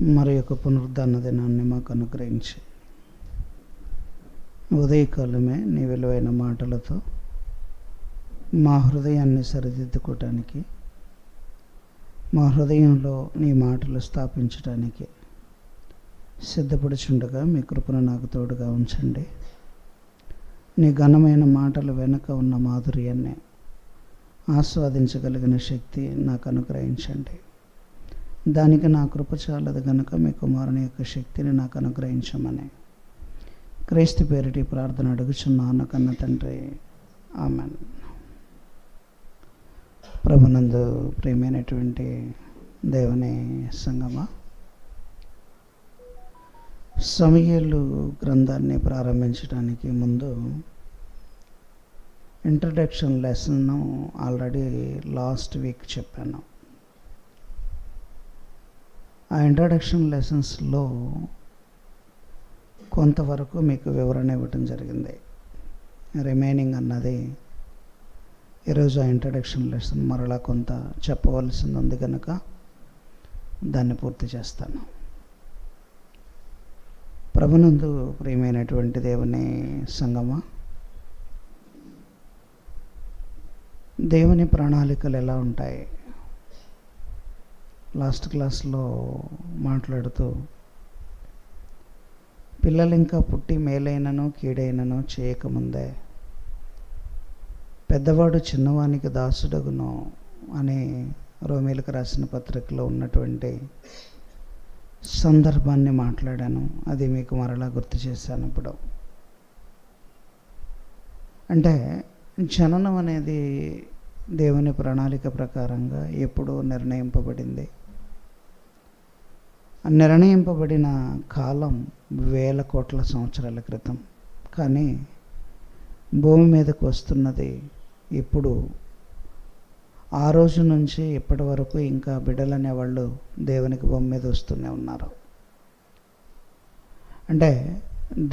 మరి యొక్క పునరుద్ధాన దినాన్ని మాకు అనుగ్రహించి ఉదయకాలమే నీ విలువైన మాటలతో మా హృదయాన్ని సరిదిద్దుకోవటానికి, మా హృదయంలో నీ మాటలు స్థాపించడానికి సిద్ధపడుచుండగా మీ కృపను నాకు తోడుగా ఉంచండి. నీ ఘనమైన మాటల వెనుక ఉన్న మాధుర్యాన్ని ఆస్వాదించగలిగిన శక్తి నాకు అనుగ్రహించండి. దానికి నా కృప చాలదు గనుక మీ కుమారుని యొక్క శక్తిని నాకు అనుగ్రహించమని క్రీస్తు పేరిటి ప్రార్థన అడుగుచున్నాను కన్న తండ్రి, ఆమెన్. ప్రభునందు ప్రియమైనటువంటి దేవుని సంగమా, సమూయేలు గ్రంథాన్ని ప్రారంభించడానికి ముందు introduction lesson already last week చెప్పాను. ఆ ఇంట్రడక్షన్ లెసన్స్లో కొంతవరకు మీకు వివరణ ఇవ్వటం జరిగింది. రిమైనింగ్ అన్నది ఈరోజు ఆ ఇంట్రడక్షన్ లెసన్ మరలా కొంత చెప్పవలసింది ఉంది కనుక దాన్ని పూర్తి చేస్తాను. ప్రభునందు ప్రియమైనటువంటి దేవుని సంగమా, దేవుని ప్రణాళికలు ఎలా ఉంటాయి? లాస్ట్ క్లాస్లో మాట్లాడుతూ పిల్లలు ఇంకా పుట్టి మేలైనను కీడైనను చేయకముందే పెద్దవాడు చిన్నవానికి దాసుడగును అని రోమీలకు రాసిన పత్రికలో ఉన్నటువంటి సందర్భాన్ని మాట్లాడాను. అది మీకు మరలా గుర్తు చేశాను. ఇప్పుడు అంటే జననం అనేది దేవుని ప్రణాళిక ప్రకారంగా ఎప్పుడో నిర్ణయింపబడింది. నిర్ణయింపబడిన కాలం 1000 కోట్ల సంవత్సరాల క్రితం. కానీ భూమి మీదకు వస్తున్నది ఇప్పుడు. ఆ రోజు నుంచి ఇప్పటి వరకు ఇంకా బిడ్డలనే వాళ్ళు దేవునికి భూమి మీద వస్తూనే ఉన్నారు. అంటే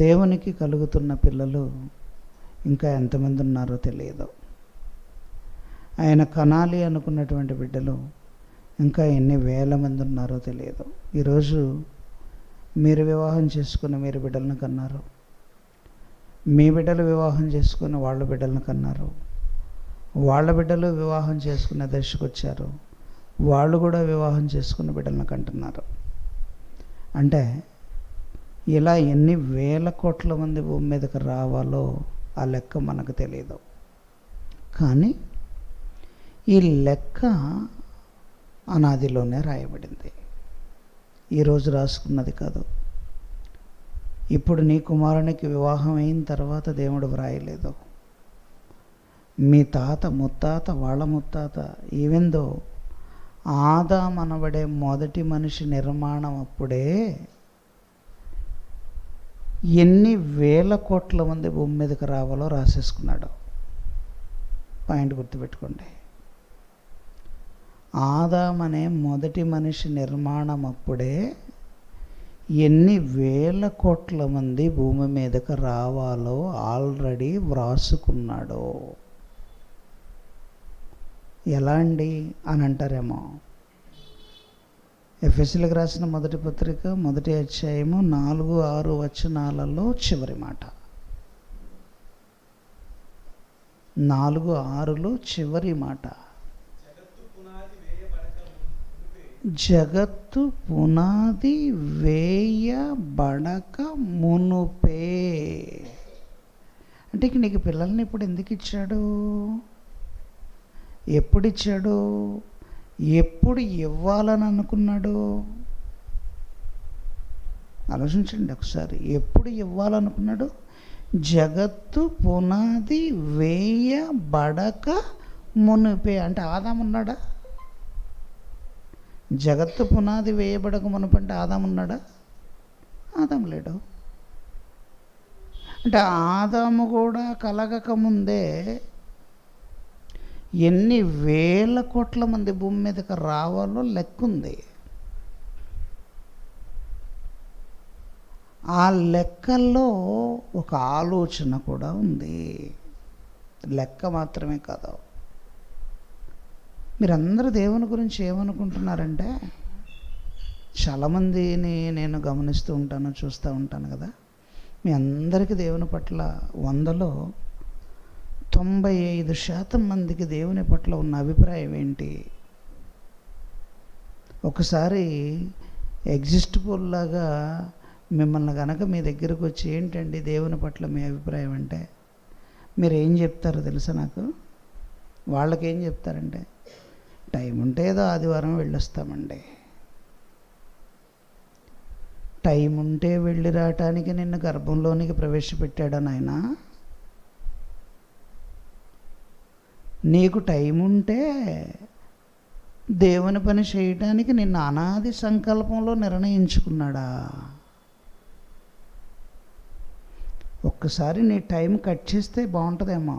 దేవునికి కలుగుతున్న పిల్లలు ఇంకా ఎంతమంది ఉన్నారో తెలియదు. ఆయన కనాలి అనుకున్నటువంటి బిడ్డలు ఇంకా ఎన్ని వేల మంది ఉన్నారో తెలియదు. ఈరోజు మీరు వివాహం చేసుకుని మీరు బిడ్డలను కన్నారు, మీ బిడ్డలు వివాహం చేసుకుని వాళ్ళ బిడ్డలను కన్నారు, వాళ్ళ బిడ్డలు వివాహం చేసుకునే దశకు వచ్చారు, వాళ్ళు కూడా వివాహం చేసుకుని బిడ్డలను కంటున్నారు. అంటే ఇలా ఎన్ని వేల కోట్ల మంది భూమి మీదకి రావాలో ఆ లెక్క మనకు తెలియదు. కానీ ఈ లెక్క అనాదిలోనే రాయబడింది. ఈరోజు రాసుకున్నది కాదు. ఇప్పుడు నీ కుమారునికి వివాహం అయిన తర్వాత దేవుడు వ్రాయలేదు. మీ తాత ముత్తాత వాళ్ళ ముత్తాత ఈవెందో ఆదాము అనబడే మొదటి మనిషి నిర్మాణం అప్పుడే ఎన్ని వేల కోట్ల మంది భూమి మీదకి రావాలో రాసేసుకున్నాడు. పాయింట్ గుర్తుపెట్టుకోండి. ఆదాము అనే మొదటి మనిషి నిర్మాణం అప్పుడే ఎన్ని వేల కోట్ల మంది భూమి మీదకి రావాలో ఆల్రెడీ వ్రాసుకున్నాడు. ఎలా అండి అని అంటారేమో. ఎఫెసీయులకు రాసిన మొదటి పత్రిక 1వ అధ్యాయము 4-6 వచనాలలో చివరి మాట, 4-6లో చివరి మాట, జగత్తు పునాది వేయబడక మునుపే. అంటే నీకు పిల్లల్ని ఇప్పుడు ఎందుకు ఇచ్చాడు? ఎప్పుడు ఇచ్చాడు? ఎప్పుడు ఇవ్వాలని అనుకున్నాడు? ఆలోచించండి ఒకసారి. ఎప్పుడు ఇవ్వాలనుకున్నాడు? జగత్తు పునాది వేయబడక మునుపే. అంటే ఆదాము ఉన్నాడా? జగత్తు పునాది వేయబడక మునుపంటే ఆదాము ఉన్నాడా? ఆదాము లేడు. అంటే ఆదాము కూడా కలగక ముందే ఎన్ని వేల కోట్ల మంది భూమి మీదకి రావాలో లెక్కుంది. ఆ లెక్కల్లో ఒక ఆలోచన కూడా ఉంది. లెక్క మాత్రమే కాదు. మీరందరూ దేవుని గురించి ఏమనుకుంటున్నారంటే చాలామందిని నేను గమనిస్తూ ఉంటాను, చూస్తూ ఉంటాను కదా. మీ అందరికీ దేవుని పట్ల 100లో 95% మందికి దేవుని పట్ల ఉన్న అభిప్రాయం ఏంటి? ఒకసారి ఎగ్జిస్ట్ పోల్ లాగా మిమ్మల్ని కనుక మీ దగ్గరకు వచ్చి ఏంటండి దేవుని పట్ల మీ అభిప్రాయం అంటే మీరు ఏం చెప్తారో తెలుసా నాకు? వాళ్ళకేం చెప్తారంటే, టైం ఉంటే ఏదో ఆదివారం వెళ్ళొస్తామండి. టైం ఉంటే వెళ్ళి రావటానికి నిన్ను గర్భంలోనికి ప్రవేశపెట్టాడని ఆయన. నీకు టైం ఉంటే దేవుని పని చేయటానికి నిన్ను అనాది సంకల్పంలో నిర్ణయించుకున్నాడా? ఒక్కసారి నీ టైం కట్ చేస్తే బాగుంటుందేమో.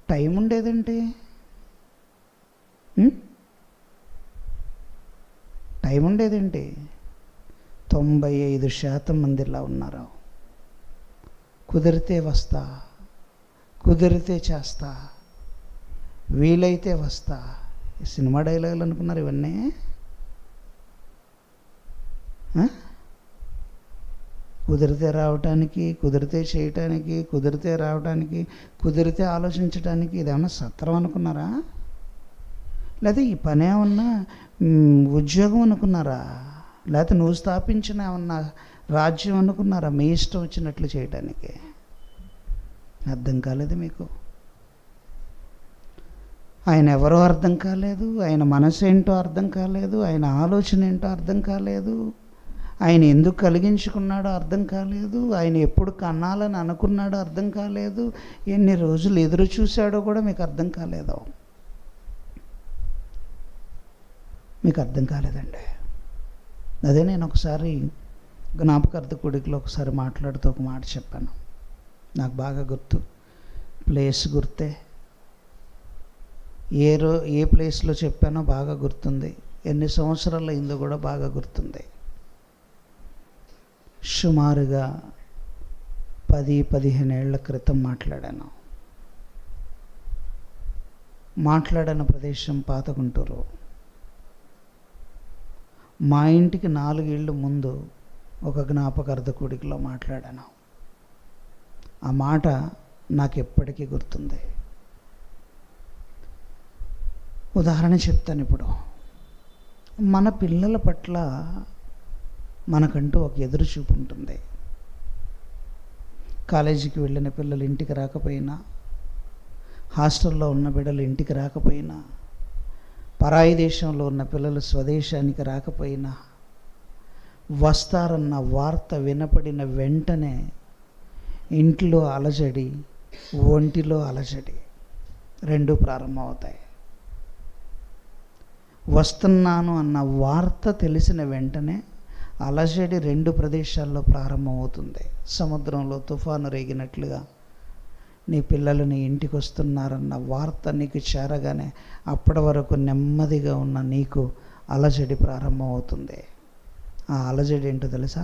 టైం ఉండేదేంటి? టైం ఉండేదేంటి? 95% మంది ఇలా ఉన్నారు. కుదిరితే వస్తా, కుదిరితే చేస్తా, వీలైతే వస్తా. సినిమా డైలాగులు అనుకున్నారు ఇవన్నీ? కుదిరితే రావటానికి, కుదిరితే చేయటానికి, కుదిరితే రావటానికి, కుదిరితే ఆలోచించడానికి ఇదేమన్నా సత్రం అనుకున్నారా? లేదా ఈ పని ఏమన్నా ఉద్యోగం అనుకున్నారా? లేకపోతే నువ్వు స్థాపించిన ఏమన్నా రాజ్యం అనుకున్నారా? మీ ఇష్టం వచ్చినట్లు చేయటానికి. అర్థం కాలేదు మీకు. ఆయన ఎవరో అర్థం కాలేదు, ఆయన మనసు ఏంటో అర్థం కాలేదు, ఆయన ఆలోచన ఏంటో అర్థం కాలేదు, ఆయన ఎందుకు కలిగించుకున్నాడో అర్థం కాలేదు, ఆయన ఎప్పుడు కన్నాలని అనుకున్నాడో అర్థం కాలేదు, ఎన్ని రోజులు ఎదురు చూశాడో కూడా మీకు అర్థం కాలేదు. మీకు అర్థం కాలేదండి. అదే నేను ఒకసారి జ్ఞాపకార్థ కూడికలో ఒకసారి మాట్లాడుతూ ఒక మాట చెప్పాను. నాకు బాగా గుర్తు, ప్లేస్ గుర్తే, ఏ ప్లేస్లో చెప్పానో బాగా గుర్తుంది, ఎన్ని సంవత్సరాలు అయిందో కూడా బాగా గుర్తుంది. సుమారుగా 10-15 ఏళ్ల క్రితం మాట్లాడిన ప్రదేశం పాత గుంటూరు. మా ఇంటికి 4 ఏళ్ళు ముందు ఒక జ్ఞాపకార్థ కూడికలో మాట్లాడాను. ఆ మాట నాకు ఎప్పటికీ గుర్తుంది. ఉదాహరణ చెప్తాను ఇప్పుడు. మన పిల్లల పట్ల మనకంటూ ఒక ఎదురు చూపు ఉంటుంది. కాలేజీకి వెళ్ళిన పిల్లలు ఇంటికి రాకపోయినా, హాస్టల్లో ఉన్న బిడ్డలు ఇంటికి రాకపోయినా, పరాయి దేశంలో ఉన్న పిల్లలు స్వదేశానికి రాకపోయినా, వస్తారన్న వార్త వినపడిన వెంటనే ఇంట్లో అలజడి, ఒంటిలో అలజడి రెండూ ప్రారంభమవుతాయి. వస్తున్నాను అన్న వార్త తెలిసిన వెంటనే అలజడి 2 ప్రదేశాల్లో ప్రారంభమవుతుంది. సముద్రంలో తుఫాను రేగినట్లుగా నీ పిల్లలు నీ ఇంటికి వస్తున్నారన్న వార్త నీకు చేరగానే అప్పటి వరకు నెమ్మదిగా ఉన్న నీకు అలజడి ప్రారంభమవుతుంది. ఆ అలజడి ఏంటో తెలుసా?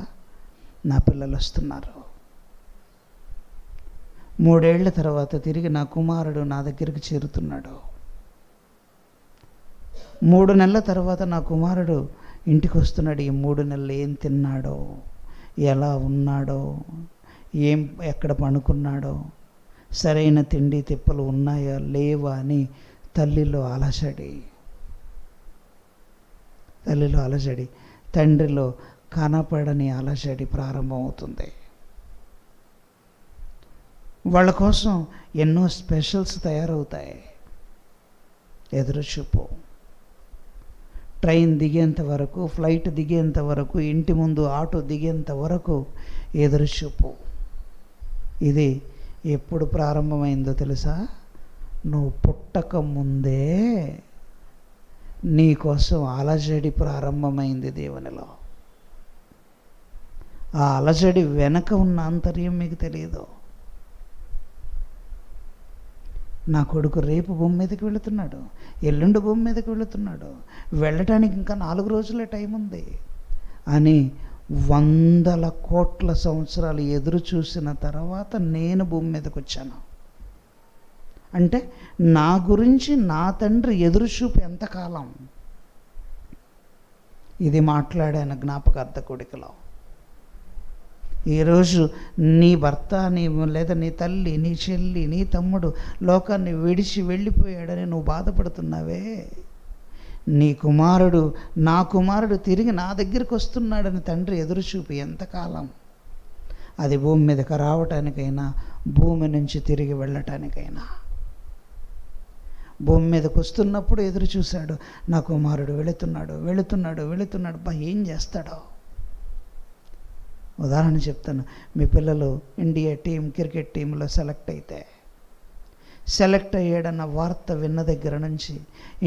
నా పిల్లలు వస్తున్నారు. 3 ఏళ్ల తర్వాత తిరిగి నా కుమారుడు నా దగ్గరికి చేరుతున్నాడు. 3 నెలల తర్వాత నా కుమారుడు ఇంటికి వస్తున్నాడు. ఈ 3 నెలలు ఏం తిన్నాడో, ఎలా ఉన్నాడో, ఎక్కడ పడుకున్నాడో, సరైన తిండి తిప్పలు ఉన్నాయా లేవా అని తల్లిలో అలజడి, తండ్రిలో కనపడని అలజడి ప్రారంభమవుతుంది. వాళ్ళ కోసం ఎన్నో స్పెషల్స్ తయారవుతాయి. ఎదురుచూపు. ట్రైన్ దిగేంత వరకు, ఫ్లైట్ దిగేంత వరకు, ఇంటి ముందు ఆటో దిగేంత వరకు ఎదురుచూపు. ఇది ఎప్పుడు ప్రారంభమైందో తెలుసా? నువ్వు పుట్టక ముందే నీ కోసం అలజడి ప్రారంభమైంది దేవునిలో. ఆ అలజడి వెనక ఉన్న ఆంతర్యం మీకు తెలియదు. నా కొడుకు రేపు భూమి మీదకి వెళుతున్నాడు, ఎల్లుండి భూమి మీదకి వెళుతున్నాడు, వెళ్ళటానికి ఇంకా 4 రోజులే టైం ఉంది అని 100 కోట్ల సంవత్సరాలు ఎదురు చూసిన తర్వాత నేను భూమి మీదకి వచ్చాను. అంటే నా గురించి నా తండ్రి ఎదురుచూపు ఎంతకాలం? ఇది మాట్లాడాను జ్ఞాపకార్థ కూడికలో. ఈరోజు నీ భర్త, లేదా నీ తల్లి, నీ చెల్లి, నీ తమ్ముడు లోకాన్ని విడిచి వెళ్ళిపోయాడని నువ్వు బాధపడుతున్నావే, నీ కుమారుడు, నా కుమారుడు తిరిగి నా దగ్గరికి వస్తున్నాడని తండ్రి ఎదురుచూపి ఎంతకాలం? అది భూమి మీదకి రావటానికైనా, భూమి నుంచి తిరిగి వెళ్ళటానికైనా. భూమి మీదకి వస్తున్నప్పుడు ఎదురు చూశాడు, నా కుమారుడు వెళుతున్నాడు వెళుతున్నాడు వెళుతున్నాడు. ఏం చేస్తాడో? ఉదాహరణ చెప్తాను. మీ పిల్లలు ఇండియా టీం, క్రికెట్ టీంలో సెలెక్ట్ అయ్యాడన్న వార్త విన్న దగ్గర నుంచి,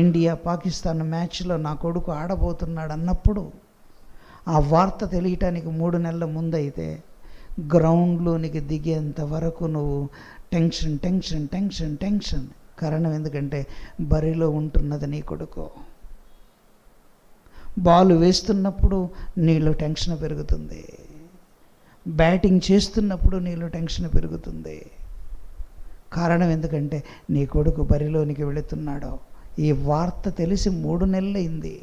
ఇండియా పాకిస్తాన్ మ్యాచ్లో నా కొడుకు ఆడబోతున్నాడు అన్నప్పుడు, ఆ వార్త తెలియటానికి 3 నెలల ముందైతే గ్రౌండ్లోనికి దిగేంత వరకు నువ్వు టెన్షన్ టెన్షన్ టెన్షన్ టెన్షన్. కారణం ఎందుకంటే బరిలో ఉంటున్నది నీ కొడుకు. బాల్ వేస్తున్నప్పుడు నీలో టెన్షన్ పెరుగుతుంది, బ్యాటింగ్ చేస్తున్నప్పుడు నీలో టెన్షన్ పెరుగుతుంది. కారణం ఎందుకంటే నీ కొడుకు బరిలోనికి వెళుతున్నాడో. ఈ వార్త తెలిసి 3 నెలలైంది.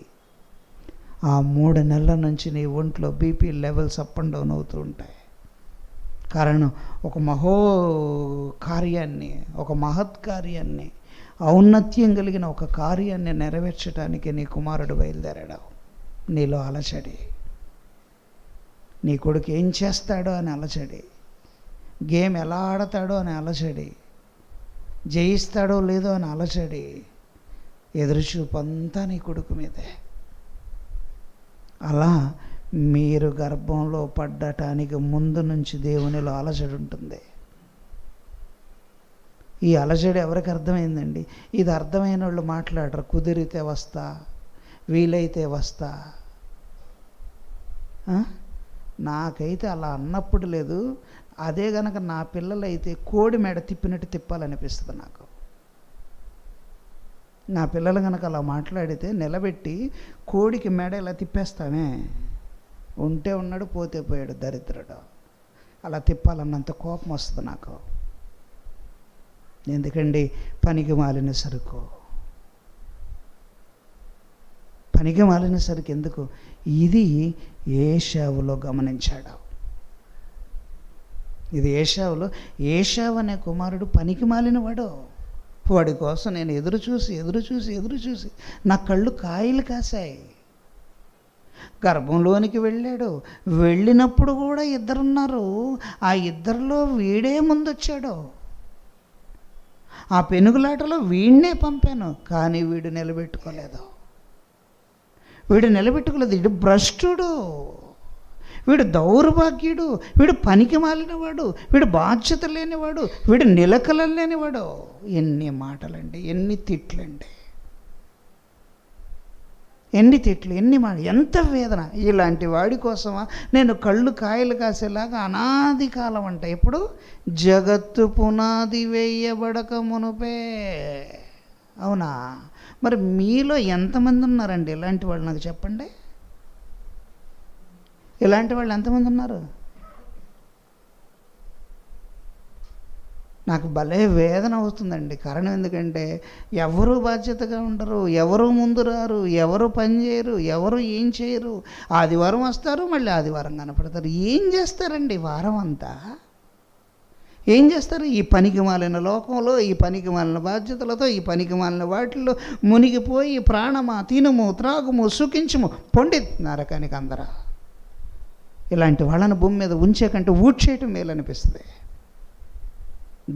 ఆ 3 నెలల నుంచి నీ ఒంట్లో BP levels up and down అవుతూ ఉంటాయి. కారణం, ఒక కార్యాన్ని, ఒక మహత్కార్యాన్ని, ఔన్నత్యం కలిగిన ఒక కార్యాన్ని నెరవేర్చడానికి నీ కుమారుడు బయలుదేరాడు. నీలో అలచడి, నీ కొడుకు ఏం చేస్తాడో అని అలచడి, గేమ్ ఎలా ఆడతాడో అని అలచడి, జయిస్తాడో లేదో అని అలచడి, ఎదురుచూపంతా నీ కొడుకు మీదే. అలా మీరు గర్భంలో పడ్డటానికి ముందు నుంచి దేవునిలో అలజడి ఉంటుంది. ఈ అలజడి ఎవరికి అర్థమైందండి? ఇది అర్థమైన వాళ్ళు మాట్లాడరు. కుదిరితే వస్తా, వీలైతే వస్తా. నాకైతే అలా అన్నప్పుడు లేదు. అదే గనక నా పిల్లలైతే కోడి మెడ తిప్పినట్టు తిప్పాలనిపిస్తుంది నాకు. నా పిల్లలు కనుక అలా మాట్లాడితే నిలబెట్టి కోడికి మెడ ఇలా తిప్పేస్తామే. ఉంటే ఉన్నాడు, పోతే పోయాడు దరిద్రుడు. అలా తిప్పాలన్నంత కోపం వస్తుంది నాకు. ఎందుకండి? పనికి మాలిన సరుకు, పనికి మాలిన సరుకు ఎందుకు? ఇది ఏశావులో గమనించాడు. ఇది ఏశావు అనే కుమారుడు పనికి మాలినవాడు. వాడి కోసం నేను ఎదురు చూసి నా కళ్ళు కాయలు కాశాయి. గర్భంలోనికి వెళ్ళాడు. వెళ్ళినప్పుడు కూడా 2 ఉన్నారు. ఆ 2లో వీడే ముందొచ్చాడు. ఆ పెనుగులాటలో వీడినే పంపాను, కానీ వీడు నిలబెట్టుకోలేదు. వీడు భ్రష్టుడు, వీడు దౌర్భాగ్యుడు, వీడు పనికి మాలినవాడు, వీడు బాధ్యత లేనివాడు, వీడు నిలకల లేనివాడు. ఎన్ని మాటలండి, ఎన్ని తిట్లండి, ఎన్ని తిట్లు, ఎంత వేదన. ఇలాంటి వాడి కోసమా నేను కళ్ళు కాయలు కాసేలాగా అనాది కాలం అంట. ఎప్పుడు? జగత్తు పునాది వేయబడక మునుపే. అవునా? మరి మీలో ఎంతమంది ఉన్నారండి ఇలాంటి వాళ్ళు? నాకు చెప్పండి. ఇలాంటి వాళ్ళు ఎంతమంది ఉన్నారు? నాకు భలే వేదన అవుతుందండి. కారణం ఎందుకంటే ఎవరు బాధ్యతగా ఉండరు, ఎవరు ముందు రారు, ఎవరు పని చేయరు, ఎవరు ఏం చేయరు. ఆదివారం వస్తారు, మళ్ళీ ఆదివారం కనపడతారు. ఏం చేస్తారండి వారం అంతా? ఏం చేస్తారు? ఈ పనికి మాలిన లోకంలో, ఈ పనికి మాలిన బాధ్యతలతో, ఈ పనికి మాలిన వాటిల్లో మునిగిపోయి ప్రాణమా, తినుము, త్రాగుము, సుఖించుము, పొండి నరకానికి అందరా. ఇలాంటి వాళ్ళని భూమి మీద ఉంచే కంటే ఊడ్చేయటం మేలనిపిస్తుంది.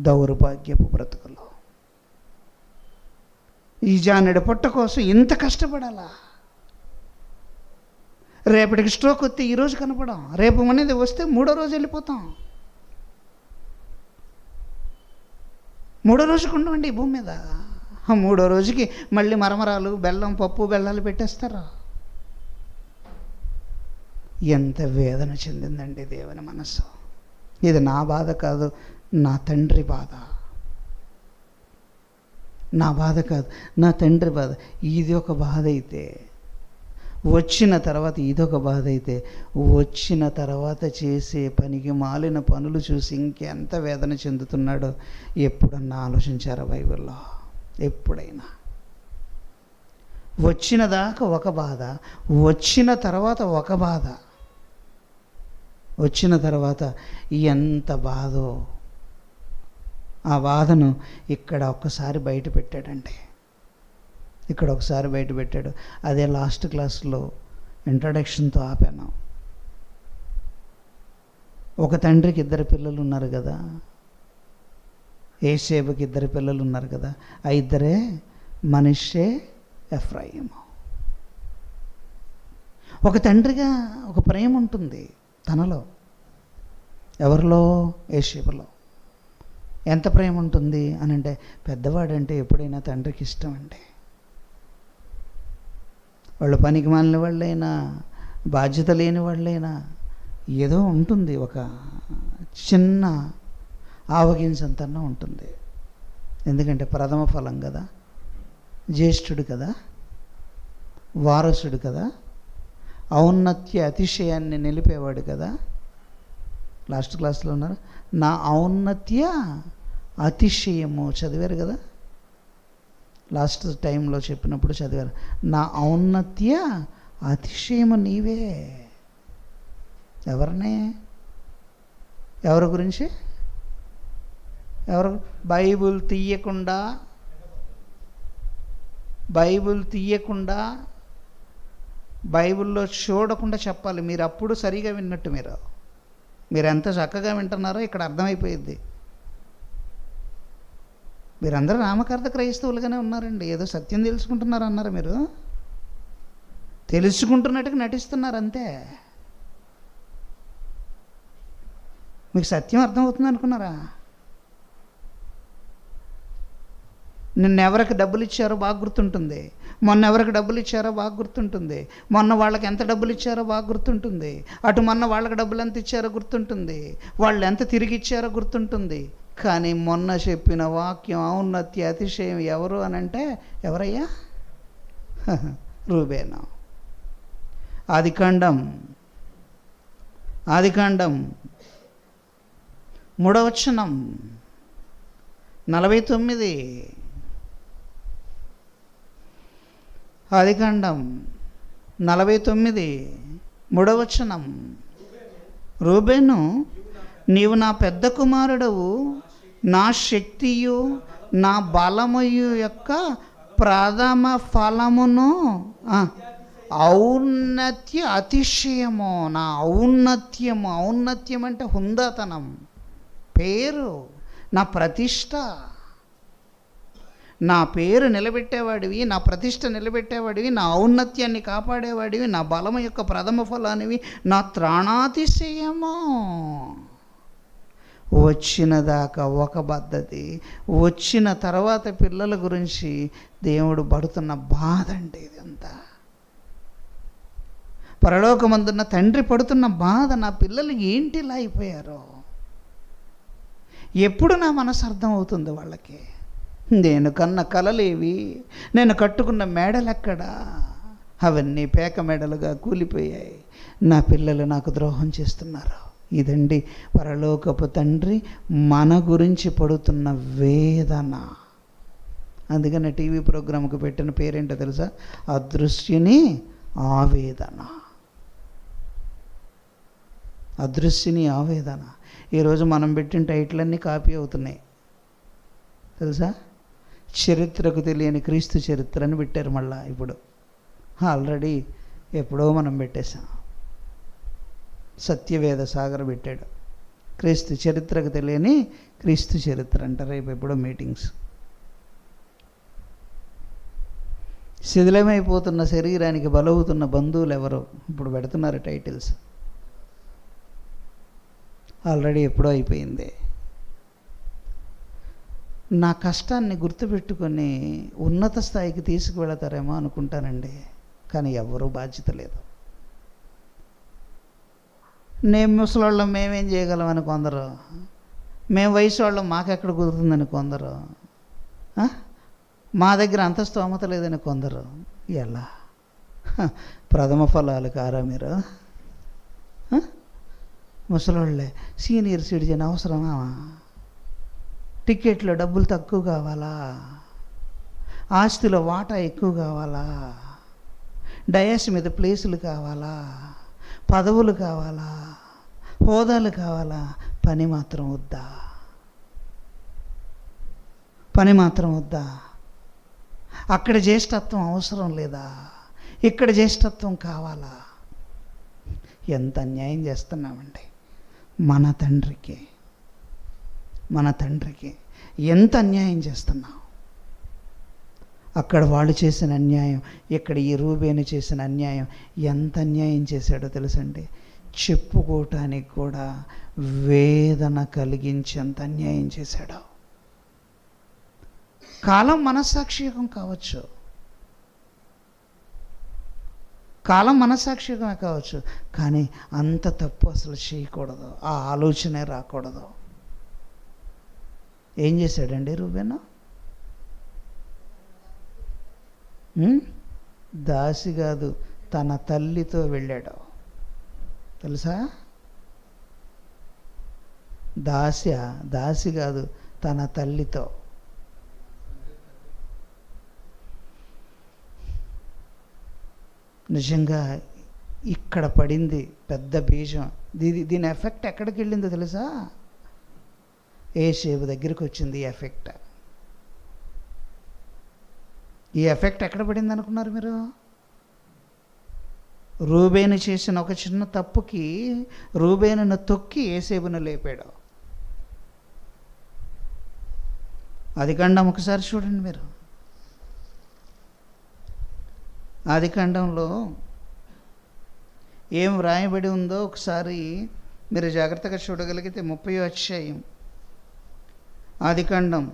దౌర్భాగ్యపు బ్రతుకులు. ఈ జానెడు పొట్ట కోసం ఇంత కష్టపడాలా? రేపటికి స్ట్రోక్ వస్తే ఈరోజు కనపడం, రేపు అనేది వస్తే 3వ రోజు వెళ్ళిపోతాం. 3వ రోజుకు ఉండవండి ఈ భూమి మీద. 3వ రోజుకి మళ్ళీ మరమరాలు, బెల్లం, పప్పు, బెల్లాలు పెట్టేస్తారు. ఎంత వేదన చెందిందండి దేవుని మనస్సు. ఇది నా బాధ కాదు, నా తండ్రి బాధ. నా బాధ కాదు, నా తండ్రి బాధ. ఇది ఒక బాధ అయితే, వచ్చిన తర్వాత ఇదొక బాధ అయితే, వచ్చిన తర్వాత చేసే పనికి మాలిన పనులు చూసి ఇంకెంత వేదన చెందుతున్నాడో ఎప్పుడన్నా ఆలోచించారా బైబిల్లో? ఎప్పుడైనా వచ్చిన దాకా ఒక బాధ, వచ్చిన తర్వాత ఒక బాధ, వచ్చిన తర్వాత ఎంత బాధో. ఆ బాధను ఇక్కడ ఒక్కసారి బయట పెట్టాడండి, ఇక్కడ ఒకసారి బయట పెట్టాడు. అదే లాస్ట్ క్లాస్లో ఇంట్రడక్షన్తో ఆపాను. ఒక తండ్రికి 2 పిల్లలు ఉన్నారు కదా, యోసేపుకి 2 పిల్లలు ఉన్నారు కదా, ఆ 2 మనష్షే, ఎఫ్రాయిము. ఒక తండ్రిగా ఒక ప్రేమ ఉంటుంది తనలో. ఎవరిలో? యోసేపులో. ఎంత ప్రేమ ఉంటుంది అని అంటే, పెద్దవాడంటే ఎప్పుడైనా తండ్రికి ఇష్టం అండి. వాళ్ళు పనికి మాలిన వాళ్ళైనా, బాధ్యత లేని వాళ్ళైనా, ఏదో ఉంటుంది, ఒక చిన్న ఆవగించంతన్నా ఉంటుంది. ఎందుకంటే ప్రథమ ఫలం కదా, జ్యేష్ఠుడు కదా, వారసుడు కదా, ఔన్నత్య అతిశయాన్ని నిలిపేవాడు కదా. లాస్ట్ క్లాస్లో ఉన్నారు, నా ఔన్నత్య అతిశయము చదివారు కదా, లాస్ట్ టైంలో చెప్పినప్పుడు చదివారు. నా ఔన్నత్య అతిశయము నీవే. ఎవరినే? ఎవరి గురించి? ఎవరు? బైబిల్ తీయకుండా బైబిల్లో చూడకుండా చెప్పాలి. మీరు అప్పుడు సరిగా విన్నట్టు. మీరు ఎంత చక్కగా వింటున్నారో ఇక్కడ అర్థమైపోయింది. మీరందరూ నామకార్థ క్రైస్తవులుగానే ఉన్నారండి. ఏదో సత్యం తెలుసుకుంటున్నారు అన్నారు, మీరు తెలుసుకుంటున్నట్టుగా నటిస్తున్నారు అంతే. మీకు సత్యం అర్థమవుతుంది అనుకున్నారా? నిన్న ఎవరికి డబ్బులు ఇచ్చారో బాగా గుర్తుంటుంది, మొన్న ఎవరికి డబ్బులు ఇచ్చారో బాగా గుర్తుంటుంది, మొన్న వాళ్ళకి ఎంత డబ్బులు ఇచ్చారో బాగా గుర్తుంటుంది, అటు మొన్న వాళ్ళకి డబ్బులు ఎంత ఇచ్చారో గుర్తుంటుంది, వాళ్ళు ఎంత తిరిగి ఇచ్చారో గుర్తుంటుంది. కానీ మొన్న చెప్పిన వాక్యం ఔన్నత్య అతిశయం ఎవరు అని అంటే ఎవరయ్యా? రూబేను. ఆదికాండం 3వ వచనం 49. ఆదికాండం 49 3వ వచనం. రూబేను, నీవు నా పెద్ద కుమారుడవు, నా శక్తియు నా బలమయు యొక్క ప్రథమ ఫలమును, ఔన్నత్య అతిశయము, నా ఔన్నత్యము. ఔన్నత్యం అంటే హుందాతనం, పేరు, నా ప్రతిష్ట. నా పేరు నిలబెట్టేవాడివి, నా ప్రతిష్ట నిలబెట్టేవాడివి, నా ఔన్నత్యాన్ని కాపాడేవాడివి, నా బలము యొక్క ప్రథమ ఫలానివి, నా త్రాణాతిశయము. వచ్చిన దాకా ఒక పద్ధతి, వచ్చిన తర్వాత పిల్లల గురించి దేవుడు పడుతున్న బాధ అంటే ఇదంతా. పరలోకమందున్న తండ్రి పడుతున్న బాధ, నా పిల్లలు ఏంటి ఇలా అయిపోయారో. ఎప్పుడు నా మనసు అర్థం అవుతుంది వాళ్ళకి? నేను కన్న కలలేవి, నేను కట్టుకున్న మేడలెక్కడా, అవన్నీ పేక మేడలుగా కూలిపోయాయి. నా పిల్లలు నాకు ద్రోహం చేస్తున్నారు. ఇదండి పరలోకపు తండ్రి మన గురించి పడుతున్న వేదన. అందుకని టీవీ ప్రోగ్రాంకి పెట్టిన పేరేంటో తెలుసా? అదృశ్యుని ఆవేదన. అదృశ్యుని ఆవేదన. ఈరోజు మనం పెట్టిన టైటిల్ అన్నీ కాపీ అవుతున్నాయి తెలుసా? చరిత్రకు తెలియని క్రీస్తు చరిత్ర అని పెట్టారు. మళ్ళా ఇప్పుడు ఆల్రెడీ ఎప్పుడో మనం పెట్టేశాం. సత్యవేద సాగర్ పెట్టాడు, క్రీస్తు చరిత్రకు తెలియని క్రీస్తు చరిత్ర అంట. రేపు ఎప్పుడో మీటింగ్స్. శిథిలమైపోతున్న శరీరానికి బలవుతున్న బంధువులు ఎవరో ఇప్పుడు పెడుతున్నారు టైటిల్స్. ఆల్రెడీ ఎప్పుడో అయిపోయింది. నా కష్టాన్ని గుర్తుపెట్టుకొని ఉన్నత స్థాయికి తీసుకువెళతారేమో అనుకుంటానండి, కానీ ఎవరూ బాధ్యత లేదు. నేను ముసలోళ్ళం మేమేం చేయగలమని కొందరు, మేము వయసు వాళ్ళం మాకెక్కడ కుదురుతుందని కొందరు, మా దగ్గర అంత స్తోమత లేదని కొందరు. ఎలా? ప్రథమ ఫలాలు కారా మీరు? ముసలోళ్ళే సీనియర్ సిటిజన్ అవసరమా? టికెట్లో డబ్బులు తక్కువ కావాలా? ఆస్తిలో వాటా ఎక్కువ కావాలా, డయాస్ మీద ప్లేసులు కావాలా, పదవులు కావాలా, హోదాలు కావాలా, పని మాత్రం వద్దా? పని మాత్రం వద్దా? అక్కడ జ్యేష్ఠత్వం అవసరం లేదా? ఇక్కడ జ్యేష్ఠత్వం కావాలా? ఎంత అన్యాయం చేస్తున్నామండి మన తండ్రికి ఎంత అన్యాయం చేస్తున్నాం. అక్కడ వాళ్ళు చేసిన అన్యాయం, ఇక్కడ ఈ రూబేను చేసిన అన్యాయం. ఎంత అన్యాయం చేశాడో తెలుసండి. చెప్పుకోవటానికి కూడా వేదన కలిగించేంత అన్యాయం చేశాడు. కాలం మనస్సాక్షికం కావచ్చు, కాలం మనస్సాక్షికమే కావచ్చు, కానీ అంత తప్పు అసలు చేయకూడదు, ఆ ఆలోచనే రాకూడదు. ఏం చేశాడండి రూబేను? దాసి కాదు, తన తల్లితో వెళ్ళాడు. తెలుసా? దాసి కాదు, తన తల్లితో. నిజంగా ఇక్కడ పడింది పెద్ద బీజం. దీని ఎఫెక్ట్ ఎక్కడికి వెళ్ళిందో తెలుసా? ఏసేపు దగ్గరికి వచ్చింది ఈ ఎఫెక్ట్. ఈ ఎఫెక్ట్ ఎక్కడ పడింది అనుకున్నారు మీరు? రూబేను చేసిన ఒక చిన్న తప్పుకి రూబేనును తొక్కి ఏసేపును లేపాడు. ఆదికాండం ఒకసారి చూడండి మీరు. ఆదికాండంలో ఏం వ్రాయబడి ఉందో ఒకసారి మీరు జాగ్రత్తగా చూడగలిగితే 30వ అధ్యాయం ఆదికాండం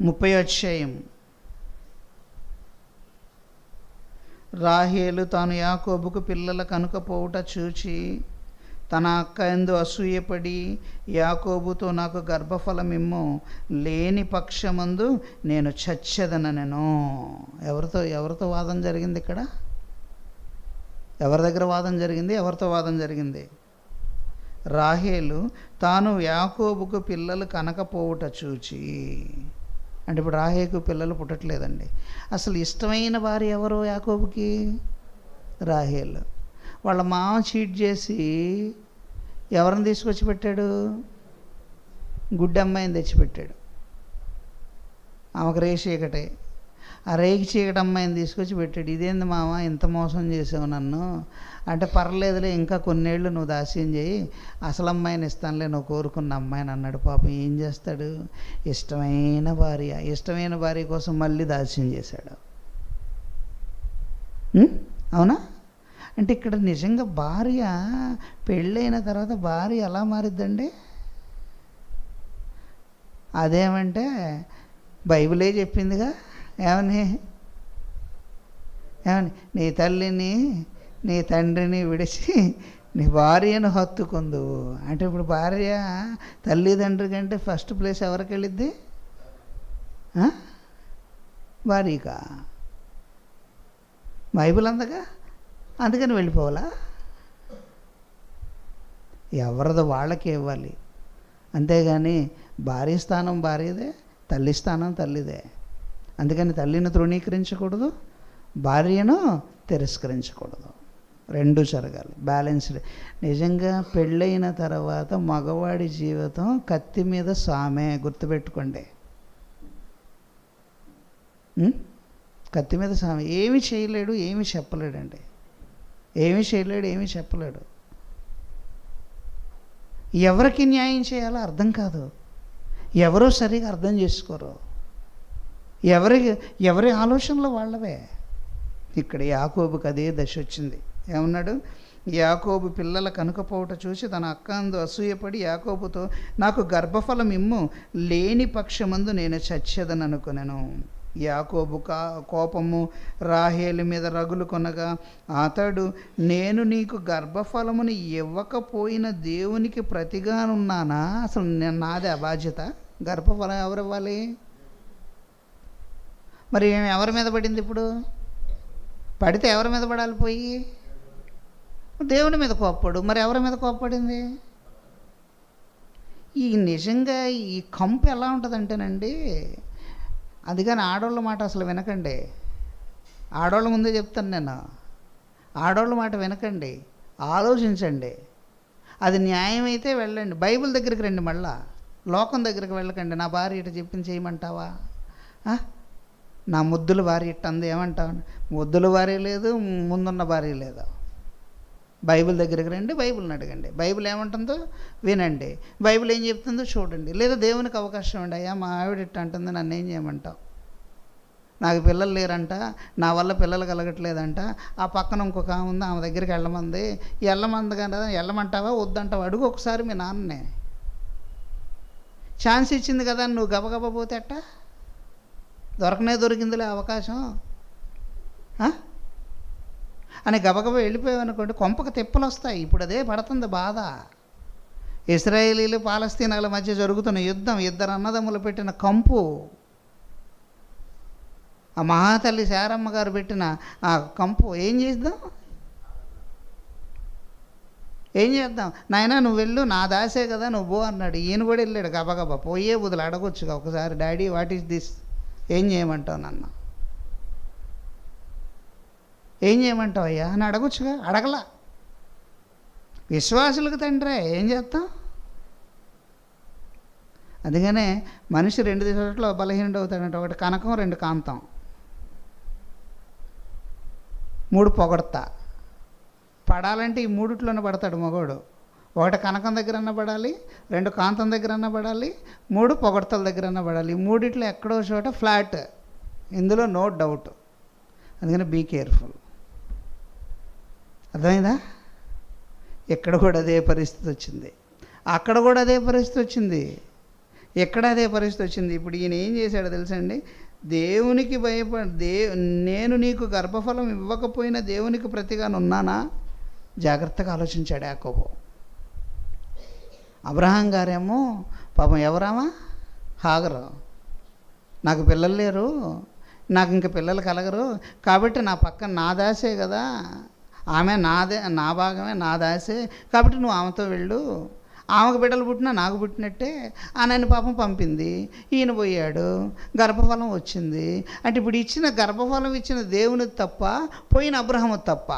30వ అధ్యాయం. రాహేలు తాను యాకోబుకు పిల్లల కనుకపోవుట చూచి తన అక్క యందు అసూయపడి యాకోబుతో నాకు గర్భఫలమిమ్ము, లేని పక్షమందు నేను చచ్చెదనెను. ఎవరితో వాదన జరిగింది ఇక్కడ? ఎవరి దగ్గర వాదన జరిగింది? ఎవరితో వాదన జరిగింది? రాహేలు తాను యాకోబుకు పిల్లలు కనకపోవుట చూచి. అంటే ఇప్పుడు రాహేలుకు పిల్లలు పుట్టట్లేదండి. అసలు ఇష్టమైన భార్య ఎవరు యాకోబుకి? రాహేలు. వాళ్ళ మామ చీట్ చేసి ఎవరిని తీసుకొచ్చి పెట్టాడు? గుడ్డి అమ్మాయిని తెచ్చిపెట్టాడు. ఆమెకు రేగి చీకటే. ఆ రేగి చీకటి అమ్మాయిని తీసుకొచ్చి పెట్టాడు. ఇదేంది మామ ఇంత మోసం చేసావు నన్ను అంటే, పర్లేదులే ఇంకా కొన్నేళ్ళు నువ్వు దాస్యం చేయి, అసలు అమ్మాయిని ఇస్తానులే నువ్వు కోరుకున్న అమ్మాయిని అన్నాడు. పాపం ఏం చేస్తాడు? ఇష్టమైన భార్య కోసం మళ్ళీ దాస్యం చేశాడు. అవునా? అంటే ఇక్కడ నిజంగా భార్య పెళ్ళైన తర్వాత భార్య ఎలా మారిద్దండి? అదేమంటే బైబిలే చెప్పిందిగా. ఏమని నీ తల్లిని నీ తండ్రిని విడిచి నీ భార్యను హత్తుకుందువు అంటే, ఇప్పుడు భార్య తల్లిదండ్రి కంటే ఫస్ట్ ప్లేస్ ఎవరికి వెళ్ళిద్ది? భార్యకా? బైబిల్ అందగా, అందుకని వెళ్ళిపోవాలా? ఎవరిదో వాళ్ళకే ఇవ్వాలి, అంతేగాని భార్య స్థానం భార్యదే, తల్లి స్థానం తల్లిదే. అందుకని తల్లిని తృణీకరించకూడదు, భార్యను తిరస్కరించకూడదు. రెండు జరగాలి, బ్యాలెన్స్డ్. నిజంగా పెళ్ళైన తర్వాత మగవాడి జీవితం కత్తి మీద సామే, గుర్తుపెట్టుకోండి. కత్తి మీద సామె. ఏమి చేయలేడు, ఏమి చెప్పలేడండి. ఏమి చేయలేడు, ఏమి చెప్పలేడు. ఎవరికి న్యాయం చేయాలో అర్థం కాదు, ఎవరో సరిగా అర్థం చేసుకోరు, ఎవరి ఆలోచనలు వాళ్ళవే. ఇక్కడ యాకోబుకి అదే దశ వచ్చింది. ఏమన్నాడు? యాకోబు పిల్లల కనుకపోవట చూసి తన అక్కందు అసూయపడి యాకోబుతో నాకు గర్భఫలం ఇమ్ము, లేని పక్షమందు నేను చచ్చేదని అనుకున్నాను. యాకోబు కోపము రాహేలు మీద రగులు కొనగా అతడు, నేను నీకు గర్భఫలముని ఇవ్వకపోయిన దేవునికి ప్రతిగానున్నానా? అసలు నాదే ఆ బాధ్యత. గర్భఫలం ఎవరు ఇవ్వాలి? మరి ఎవరి మీద పడింది? ఇప్పుడు పడితే ఎవరి మీద పడాలి? పోయి దేవుని మీద కోప్పడు. మరి ఎవరి మీద కోప్పడింది? ఈ నిజంగా ఈ కంపు ఎలా ఉంటుందంటేనండి, అది కానీ ఆడవాళ్ళ మాట అసలు వినకండి. ఆడవాళ్ళ ముందే చెప్తాను నేను, ఆడవాళ్ళ మాట వినకండి, ఆలోచించండి. అది న్యాయమైతే వెళ్ళండి, బైబిల్ దగ్గరికి రండి, మళ్ళా లోకం దగ్గరికి వెళ్ళకండి. నా భార్య ఇట చెప్పింది చేయమంటావా, నా ముద్దుల భార్య ఇట్ట అంది ఏమంటావు? ముద్దుల భార్య లేదు, ముందున్న భార్య లేదు. బైబిల్ దగ్గరికి రండి, బైబిల్ని అడగండి, బైబిల్ ఏమంటుందో వినండి, బైబిల్ ఏం చెప్తుందో చూడండి. లేదా దేవునికి అవకాశం అండి, అయ్యా మా ఆవిడ ఇట్ట అంటుంది, నన్ను ఏం చేయమంటావు? నాకు పిల్లలు లేరంట, నా వల్ల పిల్లలు కలగట్లేదంట, ఆ పక్కన ఇంకొక ఆమె ఉంది, ఆమె దగ్గరికి వెళ్ళమంది కదా, వెళ్ళమంటావా వద్దంటావా అడుగు ఒకసారి మీ నాన్ననే. ఛాన్స్ ఇచ్చింది కదా నువ్వు గబగబా పోతే అట్ట దొరికిందిలే అవకాశం అని గబగబా వెళ్ళిపోయావు అనుకోండి, కొంపకు తిప్పలు వస్తాయి. ఇప్పుడు అదే పడుతుంది బాధ. ఇశ్రాయేలీలు పాలస్తీనాల మధ్య జరుగుతున్న యుద్ధం, ఇద్దరు అన్నదమ్ములు పెట్టిన కంపు, ఆ మహాతల్లి శారమ్మ గారు పెట్టిన ఆ కంపు. ఏం చేద్దాం నాయనా, నువ్వు వెళ్ళు, నా దాసే కదా నువ్వు పో అన్నాడు. ఈయన కూడా వెళ్ళాడు గబగబా, పోయే బదులు అడగొచ్చుగా ఒకసారి, డాడీ వాట్ ఈస్ దిస్, ఏం చేయమంటావు నన్ను, ఏం చేయమంటావు అయ్యా అని అడగొచ్చుగా. అడగలా. విశ్వాసులకు తండ్రే, ఏం చేస్తాం? అందుకనే మనిషి 2 చోట్ల బలహీనుడు అవుతాడంటే, ఒకటి కనకం, 2 కాంతం, 3 పొగడతా. పడాలంటే ఈ 3ట్లోనే పడతాడు మగోడు. 1 కనకం దగ్గరన్నా పడాలి, 2 కాంతం దగ్గరన్నా పడాలి, 3 పొగడతల దగ్గరన్నా పడాలి. ఈ 3 ఎక్కడో చోట ఫ్లాట్, ఇందులో నో డౌట్. అందుకని బీ కేర్ఫుల్. అర్థమైందా? ఎక్కడ కూడా అదే పరిస్థితి వచ్చింది, అక్కడ కూడా అదే పరిస్థితి వచ్చింది, ఎక్కడ అదే పరిస్థితి వచ్చింది. ఇప్పుడు ఈయన ఏం చేశాడో తెలుసండి, దేవునికి నేను నీకు గర్భఫలం ఇవ్వకపోయినా దేవునికి ప్రతిగానున్నానా? జాగ్రత్తగా ఆలోచించాడు యాకోబు. అబ్రహాం గారేమో పాపం ఎవరామా? హాగరు. నాకు పిల్లలు లేరు, నాకు ఇంక పిల్లలు కలగరు, కాబట్టి నా పక్కన నా దాసే కదా, ఆమె నా భాగమే, నా దాసే, కాబట్టి నువ్వు ఆమెతో వెళ్ళు, ఆమెకు బిడ్డలు పుట్టినా నాకు పుట్టినట్టే నన్ను పాపం పంపింది, ఈయన పోయాడు, గర్భఫలం వచ్చింది. అంటే ఇప్పుడు ఇచ్చిన గర్భఫలం ఇచ్చిన దేవుని తప్ప, పోయిన అబ్రహాము తప్ప?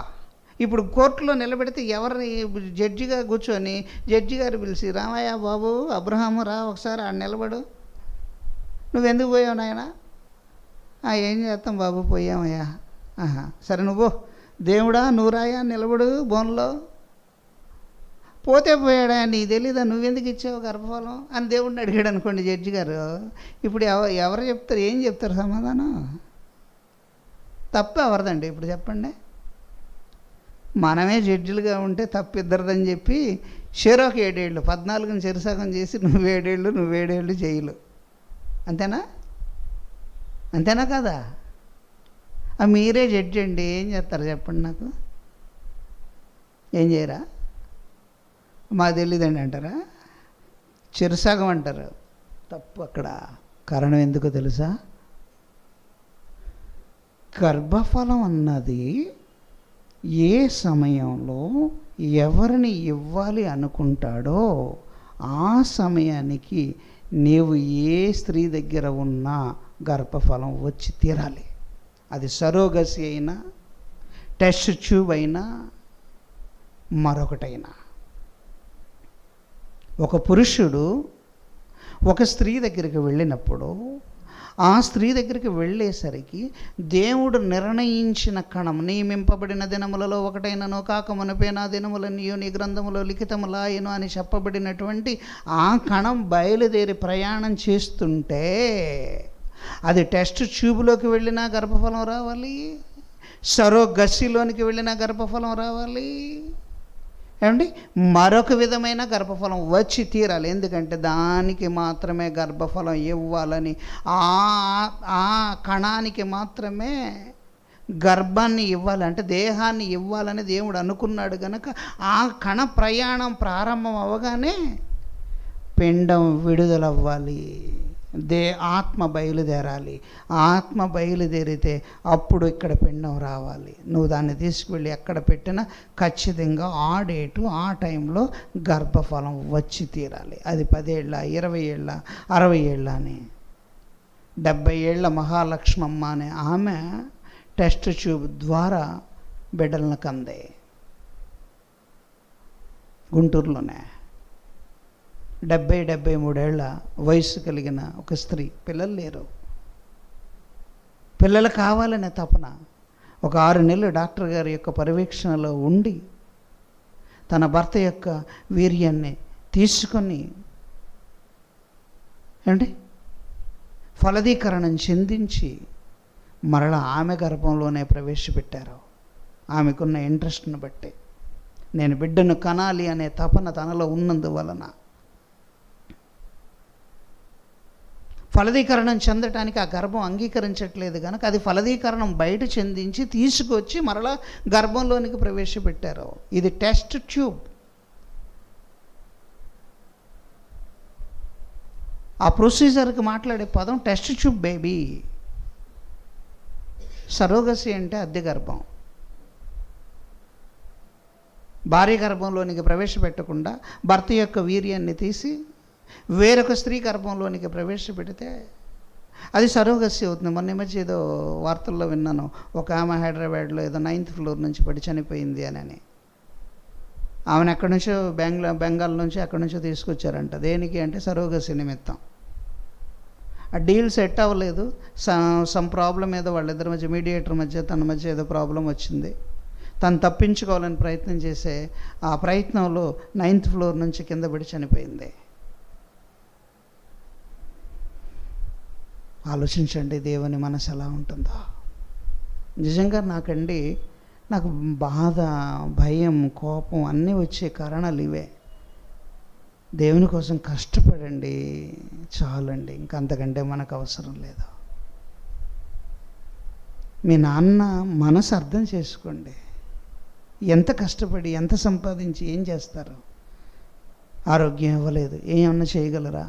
ఇప్పుడు కోర్టులో నిలబెడితే ఎవరిని జడ్జిగా కూర్చొని జడ్జి గారు పిలిచి, రామయ్య బాబు అబ్రహాము రా ఒకసారి నిలబడు, నువ్వెందుకు పోయావు నాయన? ఏం చేస్తాం బాబు, పోయామయ్యా. సరే నువ్వు దేవుడా నువ్వు రాయా నిలబడు బోన్లో. పోతే పోయాడా, నీకు తెలీదా, నువ్వెందుకు ఇచ్చావు గర్భఫలం అని దేవుడిని అడిగాడు అనుకోండి జడ్జి గారు. ఇప్పుడు ఎవరు చెప్తారు, ఏం చెప్తారు సమాధానం? తప్పు ఎవరిదండి ఇప్పుడు చెప్పండి? మనమే జడ్జిలుగా ఉంటే తప్పు ఇద్దరిదని చెప్పి షేరోకి 7 ఏళ్ళు, 14ని చెరుసగం చేసి నువ్వు 7 ఏళ్ళు జైలు. అంతేనా కదా? మీరే జడ్జి అండి, ఏం చేస్తారు చెప్పండి నాకు? ఏం చేయరా? మాకు తెలియదండి అంటారా? చెరుసగం అంటారు. తప్పు అక్కడ. కారణం ఎందుకో తెలుసా? గర్భఫలం అన్నది ఏ సమయంలో ఎవరిని ఇవ్వాలి అనుకుంటాడో ఆ సమయానికి నీవు ఏ స్త్రీ దగ్గర ఉన్నా గర్భఫలం వచ్చి తీరాలి. అది సరోగసి అయినా, టెస్ట్ ట్యూబ్ అయినా, మరొకటైనా. ఒక పురుషుడు ఒక స్త్రీ దగ్గరికి వెళ్ళినప్పుడు ఆ స్త్రీ దగ్గరికి వెళ్ళేసరికి దేవుడు నిర్ణయించిన కణం, నియమింపబడిన దినములలో ఒకటైనను కాక మునిపోయిన దినములన్నీయు నీ గ్రంథములో లిఖితములాయను అని చెప్పబడినటువంటి ఆ కణం బయలుదేరి ప్రయాణం చేస్తుంటే అది టెస్ట్ ట్యూబ్లోకి వెళ్ళినా గర్భఫలం రావాలి, సరోగసిలోనికి వెళ్ళినా గర్భఫలం రావాలి, ఏమండి మరొక విధమైన గర్భఫలం వచ్చి తీరాలి. ఎందుకంటే దానికి మాత్రమే గర్భఫలం ఇవ్వాలని, ఆ కణానికి మాత్రమే గర్భాన్ని ఇవ్వాలంటే దేహాన్ని ఇవ్వాలని దేవుడు అనుకున్నాడు కనుక ఆ కణ ప్రయాణం ప్రారంభం అవ్వగానే పిండం విడుదలవ్వాలి. ఆత్మ బయలుదేరాలి. ఆత్మ బయలుదేరితే అప్పుడు ఇక్కడ పిండం రావాలి. నువ్వు దాన్ని తీసుకువెళ్ళి ఎక్కడ పెట్టినా ఖచ్చితంగా ఆ డేటు ఆ టైంలో గర్భఫలం వచ్చి తీరాలి. అది 10 ఏళ్ళ, 20 ఏళ్ళ, 60 ఏళ్ళ అని. 70 ఏళ్ళ మహాలక్ష్మమ్మ అనే ఆమె టెస్ట్ ట్యూబ్ ద్వారా బిడ్డలను కందే, గుంటూరులోనే. 73 ఏళ్ళ వయసు కలిగిన ఒక స్త్రీ, పిల్లలు లేరు, పిల్లలు కావాలనే తపన. ఒక 6 నెలలు డాక్టర్ గారి యొక్క పర్యవేక్షణలో ఉండి తన భర్త యొక్క వీర్యాన్ని తీసుకొని ఏమండి ఫలదీకరణం చెందించి మరలా ఆమె గర్భంలోనే ప్రవేశపెట్టారు. ఆమెకున్న ఇంట్రెస్ట్ను బట్టి, నేను బిడ్డను కనాలి అనే తపన తనలో ఉన్నందువలన ఫలదీకరణం చెందటానికి ఆ గర్భం అంగీకరించట్లేదు కనుక అది ఫలదీకరణం బయట చెందించి తీసుకొచ్చి మరలా గర్భంలోనికి ప్రవేశపెట్టారు. ఇది టెస్ట్ ట్యూబ్. ఆ ప్రొసీజర్కి మాట్లాడే పదం టెస్ట్ ట్యూబ్ బేబీ. సరోగసి అంటే అద్దె గర్భం. భార్య గర్భంలోనికి ప్రవేశపెట్టకుండా భర్త యొక్క వీర్యాన్ని తీసి వేరొక స్త్రీ గర్భంలోనికి ప్రవేశపెడితే అది సరోగసి అవుతుంది. మొన్న మధ్య ఏదో వార్తల్లో విన్నాను, ఒక ఆమె హైదరాబాద్లో ఏదో 9th ఫ్లోర్ నుంచి పడి చనిపోయింది అని. ఆమెను ఎక్కడి నుంచో బెంగాల్ నుంచి ఎక్కడి నుంచో తీసుకొచ్చారంట. దేనికి అంటే సరోగసి నిమిత్తం. ఆ డీల్ సెట్ అవ్వలేదు. సమ్ ప్రాబ్లం ఏదో వాళ్ళిద్దరి మధ్య, మీడియేటర్ మధ్య, తన మధ్య ఏదో ప్రాబ్లం వచ్చింది. తను తప్పించుకోవాలని ప్రయత్నం చేసే ఆ ప్రయత్నంలో 9th ఫ్లోర్ నుంచి కింద పడి చనిపోయింది. ఆలోచించండి దేవుని మనసు ఎలా ఉంటుందో. నిజంగా నాకు బాధ, భయం, కోపం అన్నీ వచ్చే కారణాలు ఇవే. దేవుని కోసం కష్టపడండి చాలండి, ఇంకంతకంటే మనకు అవసరం లేదు. మీ నాన్న మనసు అర్థం చేసుకోండి. ఎంత కష్టపడి ఎంత సంపాదించి ఏం చేస్తారు? ఆరోగ్యం ఇవ్వలేదు, ఏమన్నా చేయగలరా?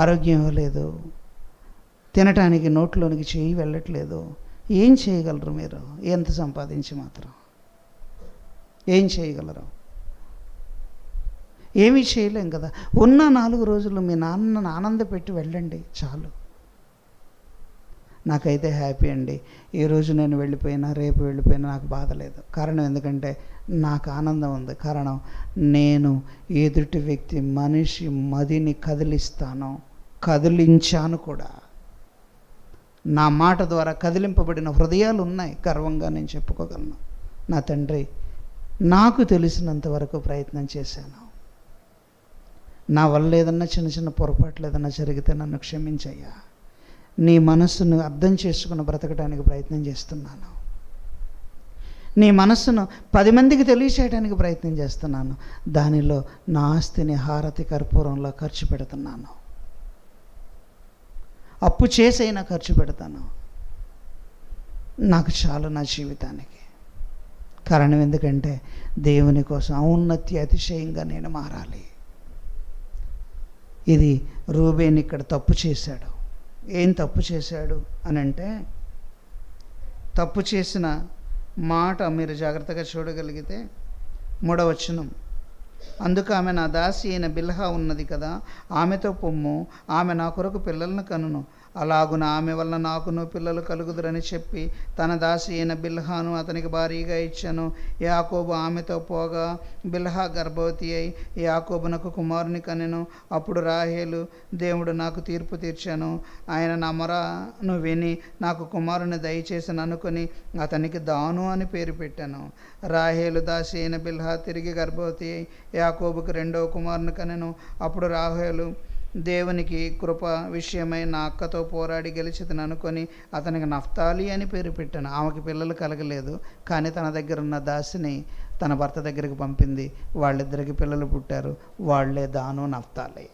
ఆరోగ్యం ఇవ్వలేదు, తినటానికి నోట్లోనికి చేయి వెళ్ళట్లేదు, ఏం చేయగలరు మీరు? ఎంత సంపాదించి మాత్రం ఏం చేయగలరు? ఏమీ చేయలేం కదా. ఉన్న 4 రోజులు మీ నాన్నను ఆనందపెట్టి వెళ్ళండి చాలు. నాకైతే హ్యాపీ అండి. ఈరోజు నేను వెళ్ళిపోయినా రేపు వెళ్ళిపోయినా నాకు బాధ లేదు. కారణం ఎందుకంటే నాకు ఆనందం ఉంది. కారణం నేను ఎదుటి వ్యక్తి మనిషి మదిని కదిలించాను కూడా. నా మాట ద్వారా కదిలింపబడిన హృదయాలు ఉన్నాయి. గర్వంగా నేను చెప్పుకోగలను. నా తండ్రి, నాకు తెలిసినంత వరకు ప్రయత్నం చేశాను. నా వల్ల ఏదన్నా చిన్న చిన్న పొరపాట్లు ఏదన్నా జరిగితే నన్ను క్షమించయ్యా. నీ మనస్సును అర్థం చేసుకుని బ్రతకడానికి ప్రయత్నం చేస్తున్నాను. నీ మనస్సును 10 మందికి తెలియచేయడానికి ప్రయత్నం చేస్తున్నాను. దానిలో నా ఆస్తిని హారతి కర్పూరంలో ఖర్చు పెడుతున్నాను. అప్పు చేసైనా ఖర్చు పెడతాను. నాకు చాలు నా జీవితానికి. కారణం ఎందుకంటే దేవుని కోసం ఔన్నత్య అతిశయంగా నేను మారాలి. ఇది రూబేన్ ఇక్కడ తప్పు చేశాడు. ఏం తప్పు చేశాడు అని అంటే, తప్పు చేసిన మాట మీరు జాగ్రత్తగా చూడగలిగితే 3వ వచనం, అందుకు ఆమె నా దాసి అయిన బిల్హా ఉన్నది కదా, ఆమెతో పొమ్ము, ఆమె నా కొరకు పిల్లలను కనును, అలాగున ఆమె వల్ల నాకును పిల్లలు కలుగుదురని చెప్పి తన దాసి అయిన బిల్హాను అతనికి భారీగా ఇచ్చాను. యాకోబు ఆమెతో పోగా బిల్హా గర్భవతి అయి యాకోబునకు కుమారుని కనెను. అప్పుడు రాహేలు, దేవుడు నాకు తీర్పు తీర్చాను, ఆయన నా మొరను విని నాకు కుమారుని దయచేసి అనుకొని అతనికి దాను అని పేరు పెట్టాను. రాహేలు దాసి అయిన బిల్హా తిరిగి గర్భవతి అయి యాకోబుకు 2వ కుమారుని కనెను. అప్పుడు రాహేలు, దేవునికి కృప విషయమై నా అక్కతో పోరాడి గెలిచితను అనుకొని అతనికి నఫ్తాలి అని పేరు పెట్టాను. ఆమెకి పిల్లలు కలగలేదు, కానీ తన దగ్గర ఉన్న దాసిని తన భర్త దగ్గరికి పంపింది. వాళ్ళిద్దరికి పిల్లలు పుట్టారు. వాళ్లే దాను, నఫ్తాలి.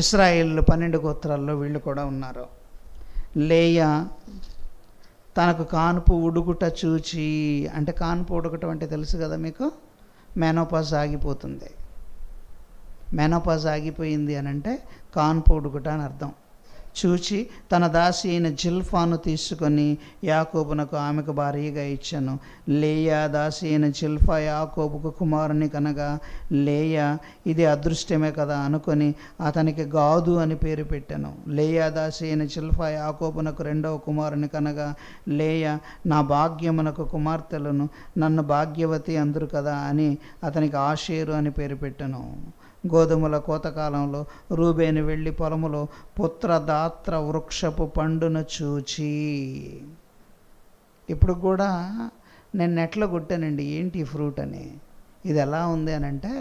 ఇశ్రాయేలు 12 గోత్రాల్లో వీళ్ళు కూడా ఉన్నారు. లేయా తనకు కానుపు ఉడుకుట చూచి, అంటే కానుపు ఉడకటం అంటే తెలుసు కదా మీకు, మెనోపాజ్ ఆగిపోతుంది. మెనోపాజ్ ఆగిపోయింది అని అంటే కాన్పూడుగుట అని అర్థం. చూచి తన దాసి అయిన జిల్ఫాను తీసుకొని యాకోబునకు ఆమెకు భార్యగా ఇచ్చాను. లేయా దాసి అయిన జిల్ఫా యాకోబుకు కుమారుని కనగా లేయా ఇది అదృష్టమే కదా అనుకొని అతనికి గాదు అని పేరు పెట్టాను. లేయా దాసి అయిన జిల్ఫా యాకోబునకు రెండవ కుమారుని కనగా లేయా నా భాగ్యమునకు కుమార్తెలను నన్ను భాగ్యవతి అందరు కదా అని అతనికి ఆషేరు అని పేరు పెట్టాను. గోధుమల కోతకాలంలో రూబేను వెళ్ళి పొలములో పుత్రదాత్ర వృక్షపు పండును చూచి, ఇప్పుడు కూడా నేను నెట్లో కొట్టానండి ఏంటి ఈ ఫ్రూట్ అని. ఇది ఎలా ఉంది అని అంటే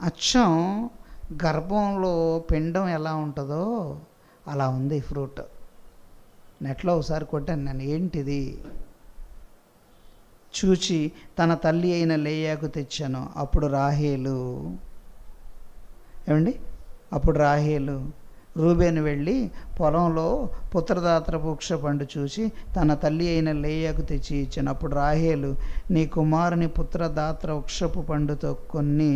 అచ్చం గర్భంలో పిండం ఎలా ఉంటుందో అలా ఉంది ఈ ఫ్రూట్. నెట్లో ఒకసారి కొట్టాను నేను, ఏంటిది చూచి తన తల్లి అయిన లేయాకు తెచ్చాను. అప్పుడు రాహేలు రూబేను వెళ్ళి పొలంలో పుత్రదాత్ర వృక్ష పండు చూసి తన తల్లి అయిన లేయాకు తెచ్చి ఇచ్చాను. అప్పుడు రాహేలు నీ కుమారుని పుత్రదాత్ర వృక్షపు పండుతో కొన్ని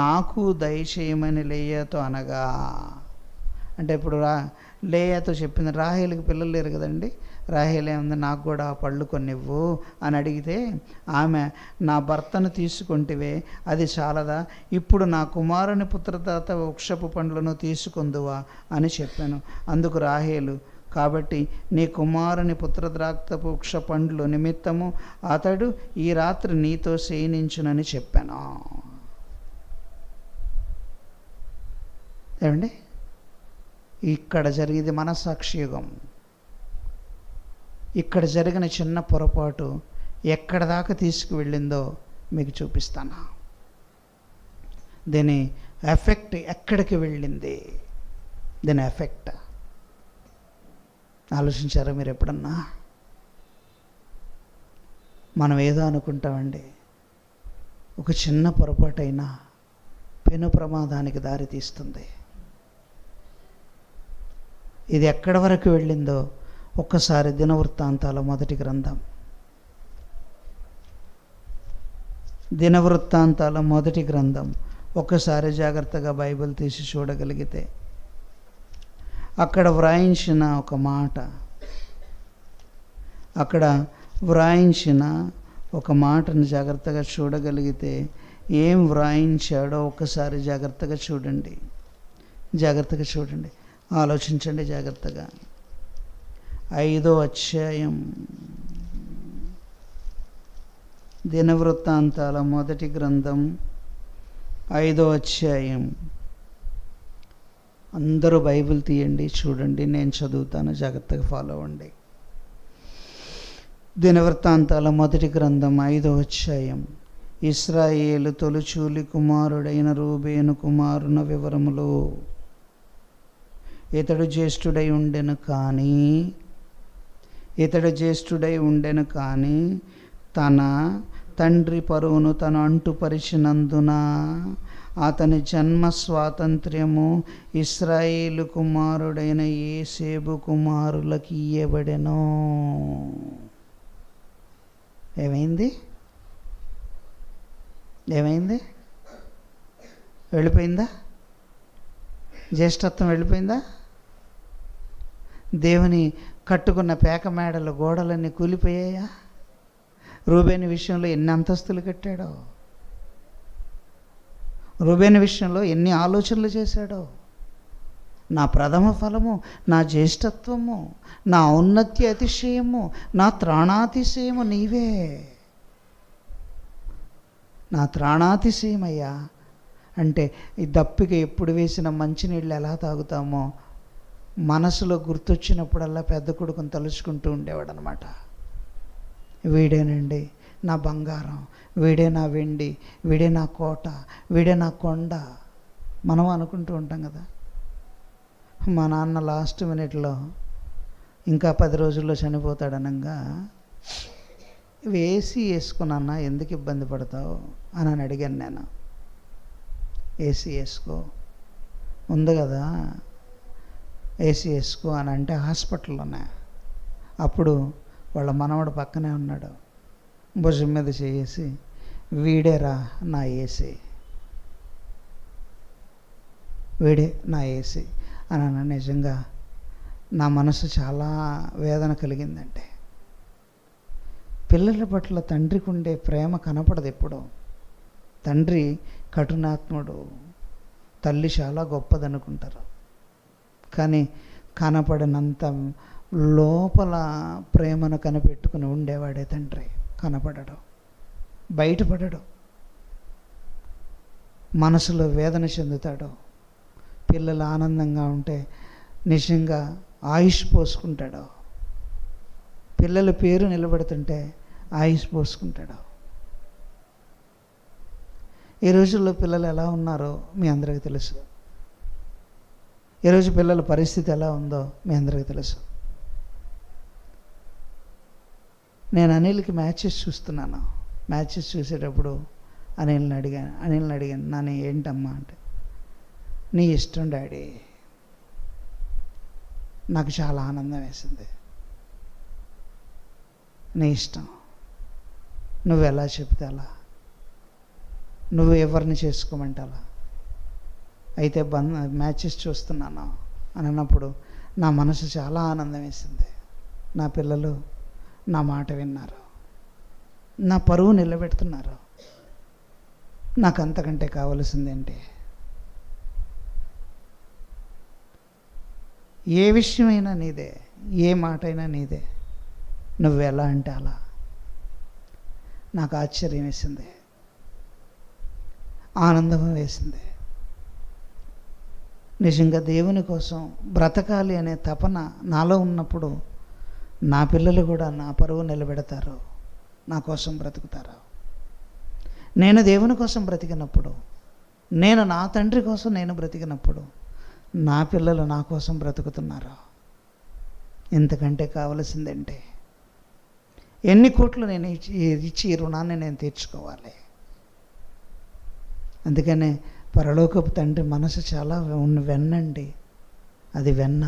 నాకు దయచేయమని లేయాతో అనగా, అంటే ఇప్పుడు లేయాతో చెప్పింది. రాహేలుకి పిల్లలు లేరు కదండి. రాహేలు ఏముంది, నాకు కూడా ఆ పళ్ళు కొన్నివ్వు అని అడిగితే ఆమె నా భర్తను తీసుకుంటివే అది చాలదా, ఇప్పుడు నా కుమారుని పుత్రదాత వృక్షపు పండ్లను తీసుకుందువా అని చెప్పాను. అందుకు రాహేలు కాబట్టి నీ కుమారుని పుత్రద్రాక్ష వృక్ష పండ్లు నిమిత్తము అతడు ఈ రాత్రి నీతో శయనించునని చెప్పాను. ఏమండి, ఇక్కడ జరిగేది మనస్సాక్షియుగం. ఇక్కడ జరిగిన చిన్న పొరపాటు ఎక్కడ దాకా తీసుకువెళ్ళిందో మీకు చూపిస్తాను. దీని ఎఫెక్ట్ ఎక్కడికి వెళ్ళింది, దీని ఎఫెక్ట్ ఆలోచించారా మీరు ఎప్పుడన్నా? మనం ఏదో అనుకుంటామండి, ఒక చిన్న పొరపాటైనా పెను ప్రమాదానికి దారి తీస్తుంది. ఇది ఎక్కడి వరకు వెళ్ళిందో ఒక్కసారి దినవృత్తాంతాల మొదటి గ్రంథం ఒక్కసారి జాగ్రత్తగా బైబిల్ తీసి చూడగలిగితే అక్కడ వ్రాయించిన ఒక మాటను జాగ్రత్తగా చూడగలిగితే ఏం వ్రాయించాడో ఒక్కసారి జాగ్రత్తగా చూడండి, ఆలోచించండి జాగ్రత్తగా. 5వ అధ్యాయం దినవృత్తాంతాల మొదటి గ్రంథం 5వ అధ్యాయం. అందరూ బైబిల్ తీయండి, చూడండి, నేను చదువుతాను, జాగ్రత్తగా ఫాలో అవ్వండి. దినవృత్తాంతాల మొదటి గ్రంథం 5వ అధ్యాయం. ఇశ్రాయేలు తొలిచూలి కుమారుడైన రూబేను కుమారున వివరములు. ఇతడు జ్యేష్ఠుడై ఉండెను కానీ తన తండ్రి పరువును తను అంటుపరిచినందున అతని జన్మ స్వాతంత్ర్యము ఇశ్రాయేలు కుమారుడైన యోసేపు కుమారులకు ఇయ్యబడెను. ఏమైంది? వెళ్ళిపోయిందా? జ్యేష్ఠత్వం వెళ్ళిపోయిందా? దేవుని కట్టుకున్న పేక మేడల గోడలన్నీ కూలిపోయాయా? రూబేను విషయంలో ఎన్ని అంతస్తులు కట్టాడో, రూబేను విషయంలో ఎన్ని ఆలోచనలు చేశాడో. నా ప్రథమ ఫలము, నా జ్యేష్ఠత్వము, నా ఔన్నత్య అతిశయము, నా త్రాణాతిశయము నీవే. నా త్రాణాతిశయమయ్యా అంటే ఈ దప్పిక ఎప్పుడు వేసిన మంచినీళ్ళు ఎలా తాగుతామో మనసులో గుర్తొచ్చినప్పుడల్లా పెద్ద కొడుకుని తలుచుకుంటూ ఉండేవాడు అనమాట. వీడేనండి నా బంగారం, వీడే నా వెండి, వీడే నా కోట, వీడే నా కొండ మనం అనుకుంటూ ఉంటాం కదా. మా నాన్న లాస్ట్ మినిట్లో ఇంకా 10 రోజుల్లో చనిపోతాడనగా ఏసీ వేసుకున్నా ఎందుకు ఇబ్బంది పడతావు అని అడిగాను నేను. ఏసీ వేసుకో ఉంది కదా, ఏసీ వేసుకో అని అంటే హాస్పిటల్లోనే. అప్పుడు వాళ్ళ మనవడు పక్కనే ఉన్నాడు, భుజం మీద చేసి వీడేరా నా ఏసీ, వీడే నా ఏసీ అని అన్న. నిజంగా నా మనసు చాలా వేదన కలిగిందంటే, పిల్లల పట్ల తండ్రికి ఉండే ప్రేమ కనపడదు ఎప్పుడో. తండ్రి కఠినాత్ముడు, తల్లి చాలా గొప్పదనుకుంటారు. కానీ కనపడినంత లోపల ప్రేమను కనిపెట్టుకుని ఉండేవాడే తండ్రి. కనపడడు, బయటపడడు, మనసులో వేదన చెందుతాడు. పిల్లలు ఆనందంగా ఉంటే నిజంగా ఆయుష్ పోసుకుంటాడు. పిల్లల పేరు నిలబెడుతుంటే ఆయుష్ పోసుకుంటాడు. ఈ రోజుల్లో పిల్లలు ఎలా ఉన్నారో మీ అందరికీ తెలుసు. ఈరోజు పిల్లల పరిస్థితి ఎలా ఉందో మీ అందరికీ తెలుసు. నేను అనిల్కి మ్యాచెస్ చూస్తున్నాను. మ్యాచెస్ చూసేటప్పుడు అనిల్ని అడిగాను, నాన్న ఏంటమ్మా అంటే, నీ ఇష్టం డాడీ. నాకు చాలా ఆనందం వేసింది. నీ ఇష్టం, నువ్వు ఎలా చెప్తే అలా, నువ్వు ఎవరిని చేసుకోమంటే అలా. అయితే మ్యాచెస్ చూస్తున్నాను అని అన్నప్పుడు నా మనసు చాలా ఆనందం వేసింది. నా పిల్లలు నా మాట విన్నారు, నా పరువు నిలబెడుతున్నారు. నాకు అంతకంటే కావలసిందేంటి? ఏ విషయమైనా నీదే, ఏ మాట అయినా నీదే. నువ్వు ఎలా అంటే అలా. నాకు ఆశ్చర్యం వేసింది, ఆనందం వేసింది. నిజంగా దేవుని కోసం బ్రతకాలి అనే తపన నాలో ఉన్నప్పుడు నా పిల్లలు కూడా నా పరువు నిలబెడతారు, నా కోసం బ్రతుకుతారు. నేను దేవుని కోసం బ్రతికినప్పుడు, నేను నా తండ్రి కోసం నేను బ్రతికినప్పుడు నా పిల్లలు నా కోసం బ్రతుకుతున్నారు. ఇంతకంటే కావలసిందంటే ఎన్ని కోట్లు నేను ఇచ్చి ఈ రుణాన్ని నేను తీర్చుకోవాలి? అందుకనే పరలోకపు తండ్రి మనసు చాలా వెన్నండి. అది వెన్న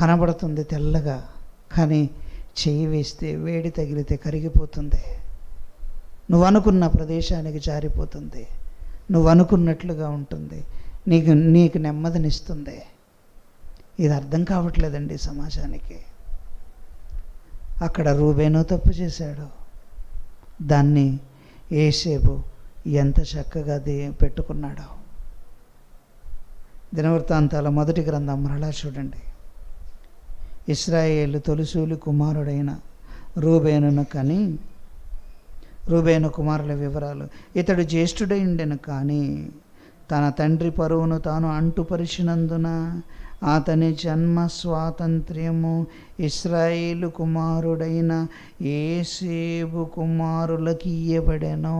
కనబడుతుంది తెల్లగా, కానీ చెయ్యి వేస్తే వేడి తగిలితే కరిగిపోతుంది. నువ్వు అనుకున్న ప్రదేశానికి జారిపోతుంది. నువ్వు అనుకున్నట్లుగా ఉంటుంది. నీకు నెమ్మదినిస్తుంది. ఇది అర్థం కావట్లేదండి సమాజానికి. అక్కడ రూబేను తప్పు చేశాడు, దాన్ని యోసేపు ఎంత చక్కగా పెట్టుకున్నాడో. దినవృత్తాంతాల 1వ గ్రంథం మరలా చూడండి. ఇశ్రాయేలు తొలిసూలి కుమారుడైన రూబేనును కని, రూబేను కుమారుల వివరాలు. ఇతడు జ్యేష్ఠుడై ఉండెను, కానీ తన తండ్రి పరువును తాను అంటుపరిచినందున అతని జన్మ స్వాతంత్ర్యము ఇశ్రాయేలు కుమారుడైన యోసేపు కుమారులకు ఇయ్యబడెను.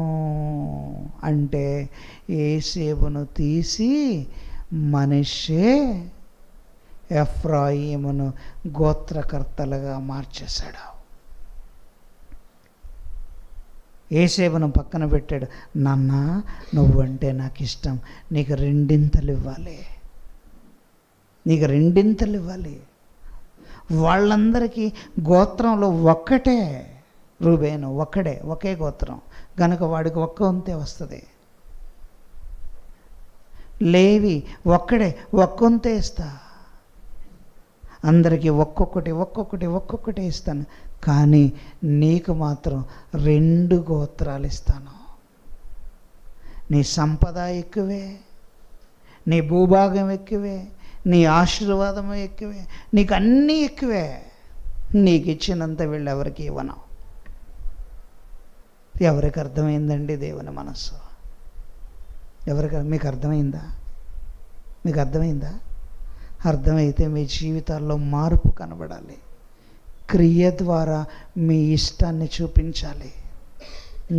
అంటే యోసేపును తీసి మనష్షే, ఎఫ్రాయిమును గోత్రకర్తలుగా మార్చేశాడు. యోసేపును పక్కన పెట్టాడు. నాన్న, నువ్వంటే నాకు ఇష్టం, నీకు 2 ఇవ్వాలి, నీకు 2 ఇవ్వాలి. వాళ్ళందరికీ గోత్రంలో ఒక్కటే రూబేను, ఒకే గోత్రం కనుక వాడికి 1 వంతే వస్తుంది. లేవి ఒక్కడే, 1 వంతే ఇస్తా. అందరికీ ఒక్కొక్కటి ఇస్తాను, కానీ నీకు మాత్రం 2 గోత్రాలు ఇస్తాను. నీ సంపద ఎక్కువే, నీ భూభాగం ఎక్కువే, నీ ఆశీర్వాదం ఎక్కువే, నీకు అన్నీ ఎక్కువే. నీకు ఇచ్చినంత వీళ్ళు ఎవరికి ఇవ్వను. ఎవరికి అర్థమైందండి దేవుని మనస్సు? మీకు అర్థమైందా? మీకు అర్థమైందా? అర్థమైతే మీ జీవితాల్లో మార్పు కనబడాలి. క్రియ ద్వారా మీ ఇష్టాన్ని చూపించాలి.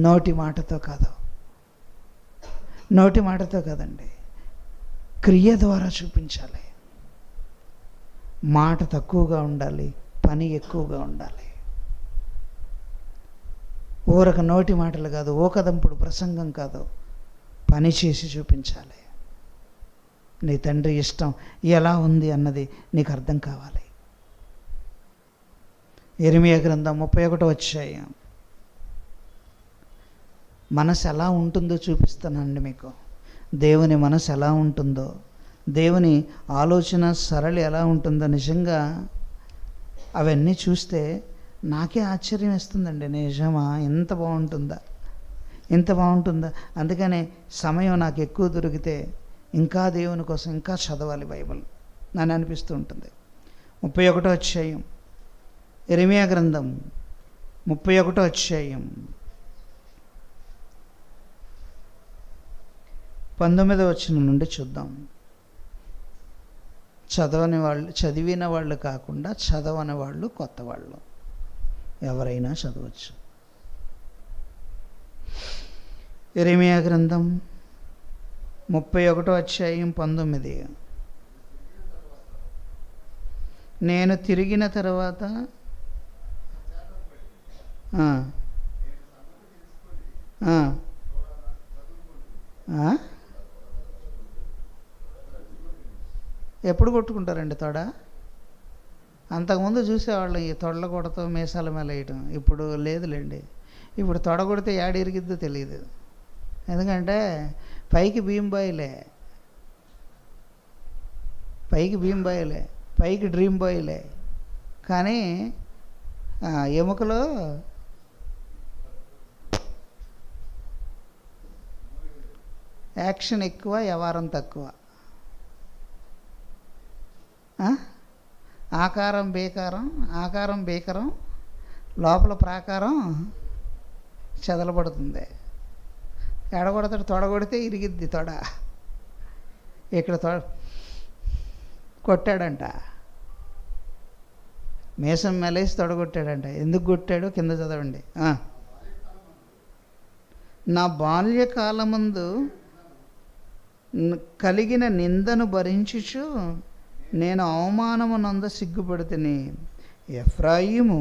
నోటి మాటతో కాదండి, క్రియ ద్వారా చూపించాలి. మాట తక్కువగా ఉండాలి, పని ఎక్కువగా ఉండాలి. ఊరక నోటి మాటలు కాదు, ఓకదంపుడు ప్రసంగం కాదు, పని చేసి చూపించాలి. నీ తండ్రి ఇష్టం ఎలా ఉంది అన్నది నీకు అర్థం కావాలి. యెరెమీయా గ్రంథం 31వ అధ్యాయం. మనసు ఎలా ఉంటుందో చూపిస్తానండి మీకు. దేవుని మనసు ఎలా ఉంటుందో, దేవుని ఆలోచన సరళి ఎలా ఉంటుందో నిజంగా అవన్నీ చూస్తే నాకే ఆశ్చర్యం వేస్తుందండి. నిజమా, ఎంత బాగుంటుందా, ఎంత బాగుంటుందా. అందుకనే సమయం నాకు ఎక్కువ దొరికితే ఇంకా దేవుని కోసం ఇంకా చదవాలి బైబిల్ నన్ను అనిపిస్తూ ఉంటుంది. 31వ అధ్యాయం యెరెమీయా గ్రంథం 31వ అధ్యాయం 19వ వచనం నుండి చూద్దాం. చదివిన వాళ్ళు కాకుండా చదవని వాళ్ళు, కొత్త వాళ్ళు ఎవరైనా చదవచ్చు. యెరెమీయా గ్రంథం 31వ అధ్యాయం 19. నేను తిరిగిన తర్వాత ఎప్పుడు కొట్టుకుంటారండి తొడ? అంతకుముందు చూసేవాళ్ళం ఈ తొడల కొడతో మీసాల మీద వేయటం. ఇప్పుడు లేదులేండి. ఇప్పుడు తొడ కొడితే యాడ ఇరిగిద్దో తెలియదు. ఎందుకంటే పైకి భీమ్ బాయిలే, పైకి డ్రీమ్ బాయిలే, కానీ ఎముకలో యాక్షన్ ఎక్కువ, వ్యవహారం తక్కువ. ఆకారం బీకరం, లోపల ప్రాకారం చెదలబడుతుంది. ఎడగొడతాడు, తొడగొడితే ఇరిగిద్ది తొడ. ఇక్కడ కొట్టాడంట, మీసం మెలేసి తొడగొట్టాడంట. ఎందుకు కొట్టాడో కింద చదవండి. నా బాల్యకాలమందు కలిగిన నిందను భరించుచు నేను అవమానమునంద సిగ్గుపడితిని. ఎఫ్రాయిము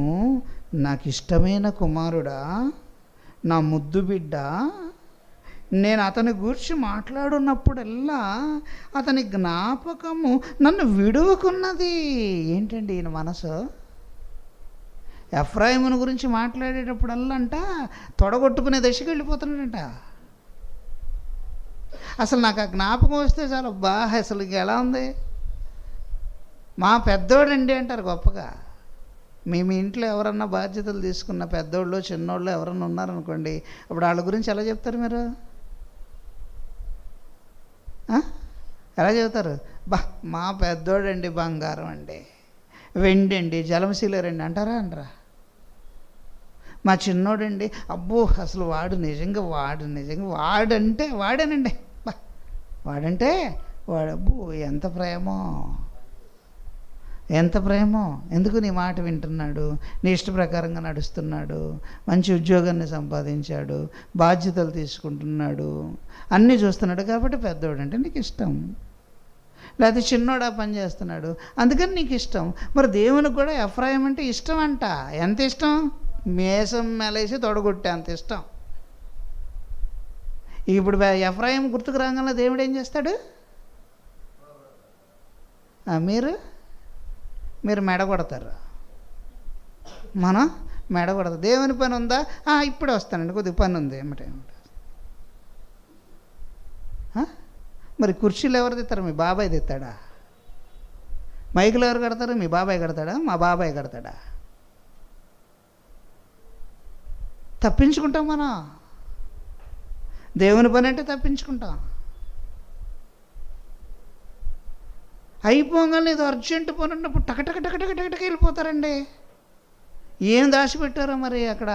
నాకు ఇష్టమైన కుమారుడా, నా ముద్దు బిడ్డ. నేను అతని గురించి మాట్లాడున్నప్పుడల్లా అతని జ్ఞాపకము నన్ను విడువకున్నది. ఏంటండి ఈయన మనసు? ఎఫ్రాయిముని గురించి మాట్లాడేటప్పుడల్లా అంట తొడగొట్టుకునే దశకి వెళ్ళిపోతున్నాడంట. అసలు నాకు ఆ జ్ఞాపకం వస్తే చాలా అసలు ఎలా ఉంది, మా పెద్దోడండి అంటారు గొప్పగా. మీ ఇంట్లో ఎవరన్నా బాధ్యతలు తీసుకున్న పెద్దోళ్ళు, చిన్నోళ్ళు ఎవరన్నా ఉన్నారనుకోండి, అప్పుడు వాళ్ళ గురించి ఎలా చెప్తారు మీరు? ఎలా చెబుతారు? మా పెద్దోడండి బంగారం అండి, వెండి అండి, జలమశీలరండి అంటారా? అనరా? మా చిన్నోడండి, అబ్బో అసలు నిజంగా వాడంటే వాడేనండి, వాడంటే అబ్బో ఎంత ప్రేమో. ఎందుకు నీ మాట వింటున్నాడు, నీ ఇష్ట ప్రకారంగా నడుస్తున్నాడు, మంచి ఉద్యోగాన్ని సంపాదించాడు, బాధ్యతలు తీసుకుంటున్నాడు, అన్నీ చూస్తున్నాడు కాబట్టి పెద్దోడు అంటే నీకు ఇష్టం. లేకపోతే చిన్నోడు ఆ పని చేస్తున్నాడు అందుకని నీకు ఇష్టం. మరి దేవునికి కూడా ఎఫ్రాయిం అంటే ఇష్టం అంట. ఎంత ఇష్టం? మేసం మెలేసి తొడగొట్టే అంత ఇష్టం. ఇప్పుడు ఎఫ్రాయిం గుర్తుకు రాగానే దేవుడు ఏం చేస్తాడు? మీరు మెడ కొడతారు, మనం మెడ కొడతాం. దేవుని పని ఉందా? ఇప్పుడే వస్తానండి, కొద్దిగా పని ఉంది ఏమిటి. మరి కుర్చీలు ఎవరు తెస్తారు? మీ బాబాయ్ తెస్తాడా? మైకులు ఎవరు కడతారు? మీ బాబాయ్ కడతాడా? మా బాబాయ్ కడతాడా? తప్పించుకుంటాం మనం. దేవుని పని అంటే తప్పించుకుంటాం. అయిపోగానే ఏదో అర్జెంటు పని ఉన్నప్పుడు టకటక వెళ్ళిపోతారండి. ఏం దాచిపెట్టారో మరి అక్కడ.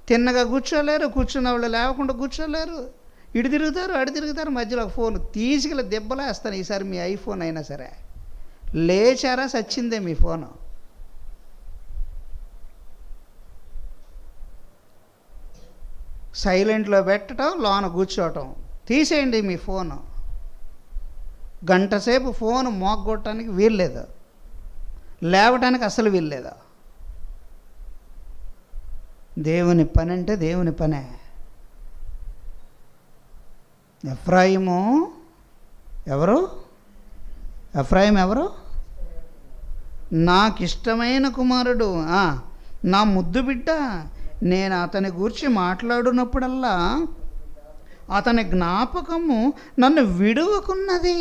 తిన్నగా కూర్చోలేరు, కూర్చున్న వాళ్ళు లేవకుండా కూర్చోలేరు, ఇటు తిరుగుతారు అటు తిరుగుతారు, మధ్యలో ఫోన్ తీసుకెళ్ళి దెబ్బలేస్తాను. ఈసారి మీ ఐఫోన్ అయినా సరే లేచారా సచ్చిందే మీ ఫోను. సైలెంట్లో పెట్టడం, లోన కూర్చోవటం. తీసేయండి మీ ఫోను. గంటసేపు ఫోను మోగొట్టడానికి వీల్లేదు, లేవటానికి అసలు వీల్లేదు. దేవుని పని అంటే దేవుని పనే. ఎఫ్రాయిము ఎవరు? నాకు ఇష్టమైన కుమారుడు, నా ముద్దు బిడ్డ. నేను అతని గూర్చి మాట్లాడినప్పుడల్లా అతని జ్ఞాపకము నన్ను విడువకున్నది.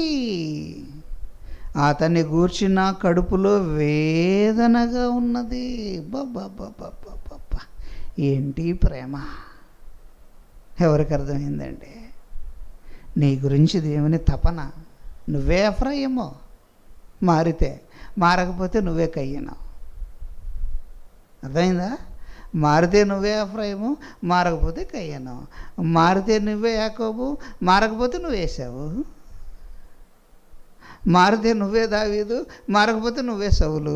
అతన్ని గూర్చి నా కడుపులో వేదనగా ఉన్నది. బాబా, ఏంటి ప్రేమ! ఎవరికి అర్థమైందండి? నీ గురించి దేవుని తపన. నువ్వే ఎఫ్రాయిము, మారితే, మారకపోతే నువ్వే కయ్యను. అర్థమైందా? మారితే నువ్వే ఎఫ్రాయిము, మారకపోతే కయ్యను. మారితే నువ్వే యాకోబు, మారకపోతే నువ్వు ఏశావు. మారితే నువ్వే దావీదు, మారకపోతే నువ్వే సౌలు.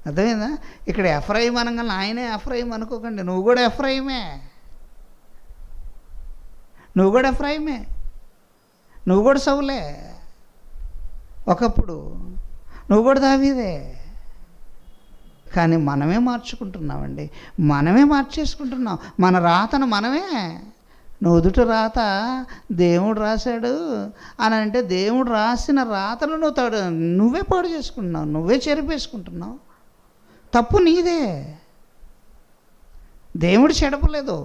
అర్థమైందా? ఇక్కడ ఎఫ్రాయిం అనగానే ఆయనే ఎఫ్రాయిం అనుకోకండి. నువ్వు కూడా ఎఫ్రాయిమే, నువ్వు కూడా ఎఫ్రాయిమే, నువ్వు కూడా సౌలే. ఒకప్పుడు నువ్వు కూడా దావీదే. కానీ మనమే మార్చుకుంటున్నామండి, మనమే మార్చేసుకుంటున్నాం. మన రాతను మనమే, నుదుట రాత దేవుడు రాశాడు అని అంటే దేవుడు రాసిన రాతను నువ్వే పాడు చేసుకుంటున్నావు, నువ్వే చెరిపేసుకుంటున్నావు. తప్పు నీదే, దేవుడు చెడపలేదు.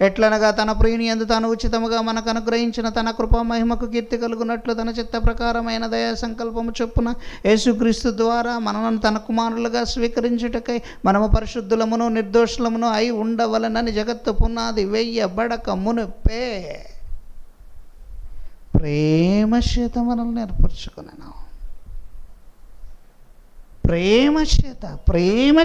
ఎట్లనగా తన ప్రియుని యందు తాను ఉచితముగా మనకు అనుగ్రహించిన తన కృపా మహిమకు కీర్తి కలుగునట్లు తన చిత్త ప్రకారమైన దయా సంకల్పము చొప్పున యేసుక్రీస్తు ద్వారా మనలను తన కుమారులుగా స్వీకరించుటకై మనము పరిశుద్ధులమును నిర్దోషులమును అయి ఉండవలనని జగత్తు పునాది వెయ్యబడక మునుపే ప్రేమ చేత మనల్ని ఏర్పరచుకున్నాను. ప్రేమ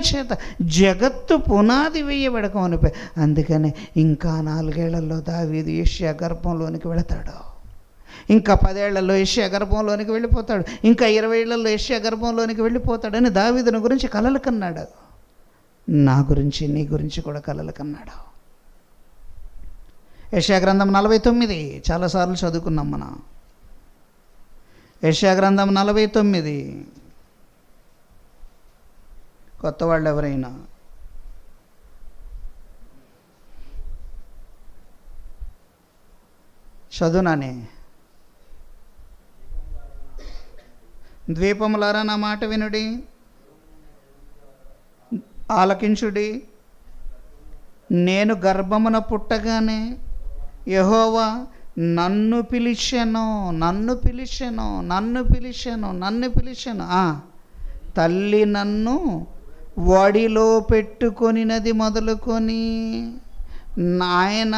చేత జగత్తు పునాది వేయబడక మునిపే. అందుకని ఇంకా 4 ఏళ్లలో దావీదు యెషయా గర్భంలోనికి వెళతాడు, ఇంకా 10 ఏళ్లలో యెషయా గర్భంలోనికి వెళ్ళిపోతాడు, ఇంకా 20 ఏళ్లలో యెషయా గర్భంలోనికి వెళ్ళిపోతాడని దావీదుని గురించి కలలు కన్నాడు. నా గురించి, నీ గురించి కూడా కలలు కన్నాడు. యెషయా గ్రంథం 49 చాలాసార్లు చదువుకున్నాం మనం. యెషయా గ్రంథం 49. కొత్త వాళ్ళు ఎవరైనా చదువునానే. ద్వీపములారా నా మాట వినుడి, ఆలకించుడి. నేను గర్భమున పుట్టగానే యెహోవా నన్ను పిలిచెను. తల్లి నన్ను వడిలో పెట్టుకొనినది మొదలుకొని నాయన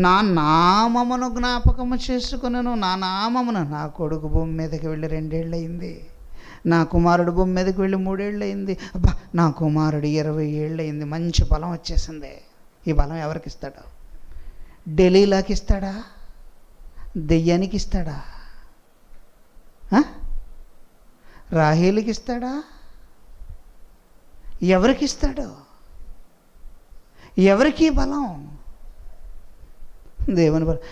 నా నామమును జ్ఞాపకము చేసుకున్నాను. నా నామమును, నా కొడుకు భూమి మీదకి వెళ్ళి 2 ఏళ్ళు అయింది, నా కుమారుడు భూమి మీదకి వెళ్ళి 3 ఏళ్ళు అయింది, అబ్బా నా కుమారుడు 20 ఏళ్ళు అయింది. మంచి బలం వచ్చేసింది. ఈ బలం ఎవరికి ఇస్తాడు? డెలీలాకి ఇస్తాడా? దెయ్యానికి ఇస్తాడా? రాహేలుకి ఇస్తాడా? ఎవరికి ఇస్తాడు? ఎవరికి బలం? దేవుని బలం.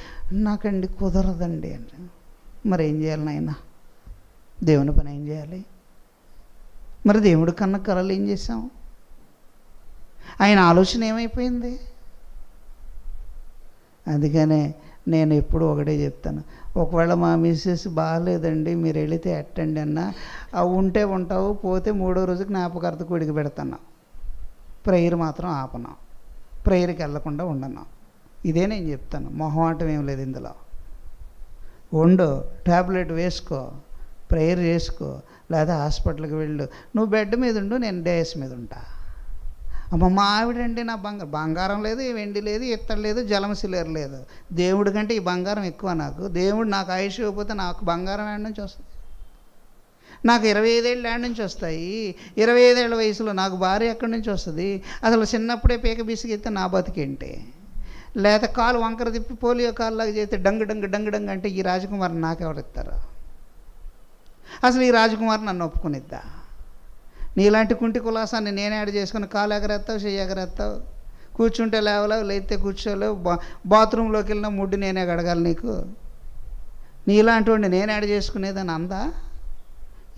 నాకండి కుదరదండి అంటే మరి ఏం చేయాలి నాయన? దేవుని పని ఏం చేయాలి? మరి దేవుడి కన్నా కలలు ఏం చేసాం? ఆయన ఆలోచన ఏమైపోయింది? అందుకనే నేను ఎప్పుడు ఒకటే చెప్తాను, ఒకవేళ మా మిస్సెస్ బాగాలేదండి మీరు వెళితే ఎట్టండి అన్నా, అవి ఉంటే ఉంటావు, పోతే 3వ రోజు జ్ఞాపకార్థ కొడికి పెడతాను. ప్రేయర్ మాత్రం ఆపను, ప్రేయర్కి వెళ్ళకుండా ఉండను. ఇదే నేను చెప్తాను, మొహమాటం ఏం లేదు ఇందులో. ఉండు, ట్యాబ్లెట్ వేసుకో, ప్రేయర్ చేసుకో, లేదా హాస్పిటల్కి వెళ్ళు. నువ్వు బెడ్ మీద ఉండు, నేను డేస్ మీద ఉంటా. అమ్మ మా ఆవిడండి నా బంగారం లేదు, వెండి లేదు, ఇత్తడి లేదు, జలమసిలేరు లేదు. దేవుడి కంటే ఈ బంగారం ఎక్కువ నాకు. దేవుడు నాకు ఆయుష్ ఇవ్వకపోతే నాకు బంగారం ఏడు నుంచి వస్తుంది? నాకు 25 ఏళ్ళు ఏడు నుంచి వస్తాయి? 25 ఏళ్ళ వయసులో నాకు భార్య ఎక్కడి నుంచి వస్తుంది? అసలు చిన్నప్పుడే పీక బిసిగిస్తే నా బతికేంటి? లేదా కాలు వంకర తిప్పి పోలియో కాలులాగా చేస్తే డంగ్ డంగ్ డంగ్ డంగ్ అంటే ఈ రాజకుమారి నాకెవరిస్తారు? అసలు ఈ రాజకుమారి నన్ను ఒప్పుకునిద్దా? నీలాంటి కుంటి కులాసాన్ని నేనే యాడ్ చేసుకుని కాలు ఎగరేస్తావు, చెయ్యి ఎగరేస్తావు, కూర్చుంటే లేవలేవు, లేస్తే కూర్చోలేవు, బాత్రూంలోకి వెళ్ళిన ముడ్డు నేనే గడగాలి నీకు. నీలాంటి వాడిని నేను యాడ్ చేసుకునేదని అందా?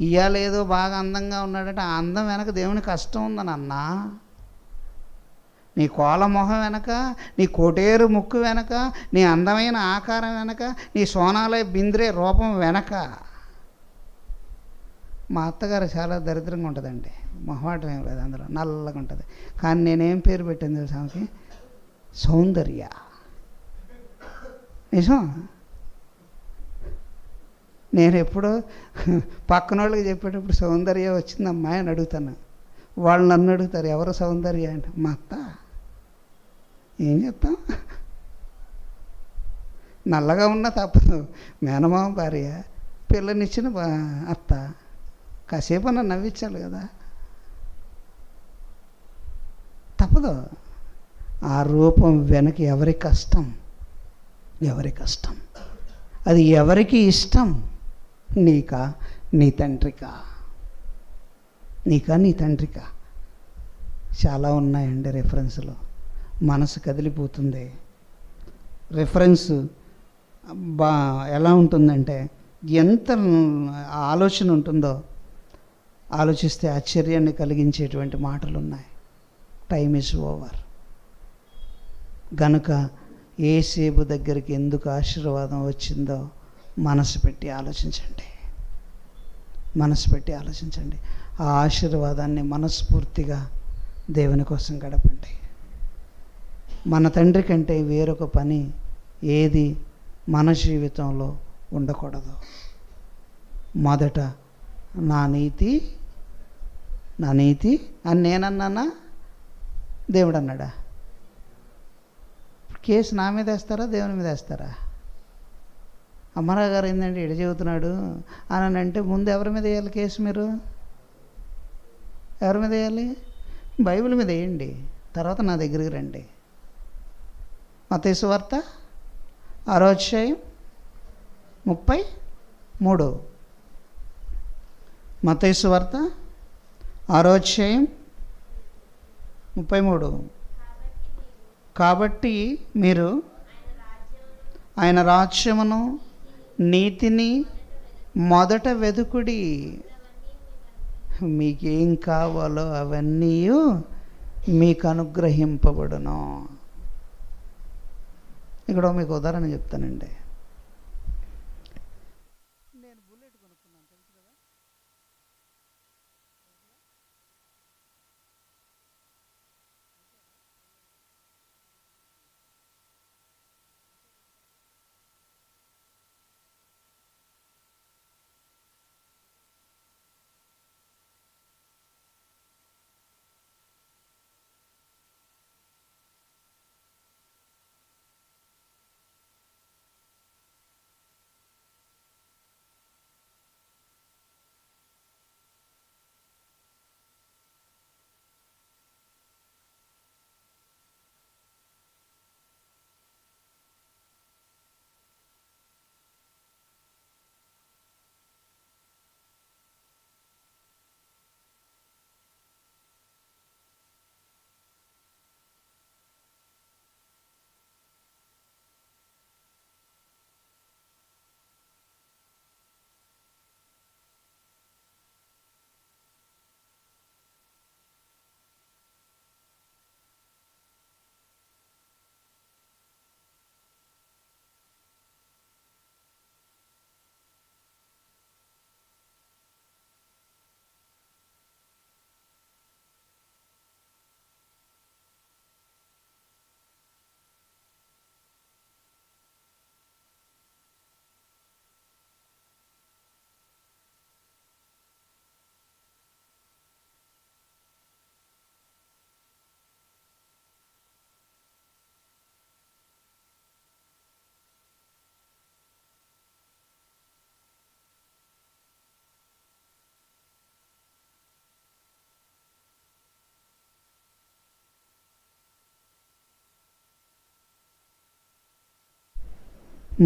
ఇవాళ ఏదో బాగా అందంగా ఉన్నాడంటే ఆ అందం వెనక దేవుని కష్టం ఉందని అన్నా. నీ కోల మొహం వెనక, నీ కోటేరు ముక్కు వెనక, నీ అందమైన ఆకారం వెనక, నీ సోనాలయ బింద్రే రూపం వెనక. మా అత్తగారు చాలా దరిద్రంగా ఉంటుందండి, మొహమాటం ఏం లేదు, అందులో నల్లగా ఉంటుంది. కానీ నేనేం పేరు పెట్టాను తెలుసా ఆమెకి? సౌందర్య. నిజం. నేను ఎప్పుడో పక్కన వాళ్ళకి చెప్పేటప్పుడు సౌందర్య వచ్చిందమ్మా అని అడుగుతాను. వాళ్ళు నన్ను అడుగుతారు, ఎవరు సౌందర్య అంటే మా అత్త. ఏం చెప్తాం, నల్లగా ఉన్నా తప్పదు, మేనమామ భార్య, పిల్లనిచ్చిన అత్త, కాసేపు అన్న నవ్వించాలి కదా, తప్పదు. ఆ రూపం వెనక ఎవరి కష్టం, ఎవరి కష్టం, అది ఎవరికి ఇష్టం? నీకా నీ తండ్రికా? నీకా నీ తండ్రికా? చాలా ఉన్నాయండి రెఫరెన్స్లు. మనసు కదిలిపోతుంది. రిఫరెన్స్ ఎలా ఉంటుందంటే, ఎంత ఆలోచన ఉంటుందో ఆలోచిస్తే ఆశ్చర్యాన్ని కలిగించేటువంటి మాటలు ఉన్నాయి. Time is over. గనుక యేసేపు దగ్గరికి ఎందుకు ఆశీర్వాదం వచ్చిందో మనసు పెట్టి ఆలోచించండి, మనసు పెట్టి ఆలోచించండి. ఆ ఆశీర్వాదాన్ని మనస్ఫూర్తిగా దేవుని కోసం గడపండి. మన తండ్రి కంటే వేరొక పని ఏది మన జీవితంలో ఉండకూడదు. మొదట నా నీతి అని నేనన్నానా, దేవుడు అన్నాడా? కేసు నా మీద వేస్తారా, దేవుని మీద వేస్తారా? అమ్మారావు గారు ఏంటంటే ఇడ చెబుతున్నాడు అని అంటే ముందు ఎవరి మీద వేయాలి కేసు? మీరు ఎవరి మీద వేయాలి? బైబిల్ మీద వేయండి, తర్వాత నా దగ్గరికి రండి. మత్తయి సువార్త 6వ అధ్యాయం 33. మత్తయి సువార్త 6వ అధ్యాయం 33. కాబట్టి మీరు ఆయన రాజ్యమును నీతిని మొదట వెదుకుడి, మీకేం కావాలో అవన్నీ మీకు అనుగ్రహింపబడును. ఇక్కడ మీకు ఉదాహరణ చెప్తానండి. నేను బుల్లెట్ కొనుక్కున్నాను, తెలుసు కదా.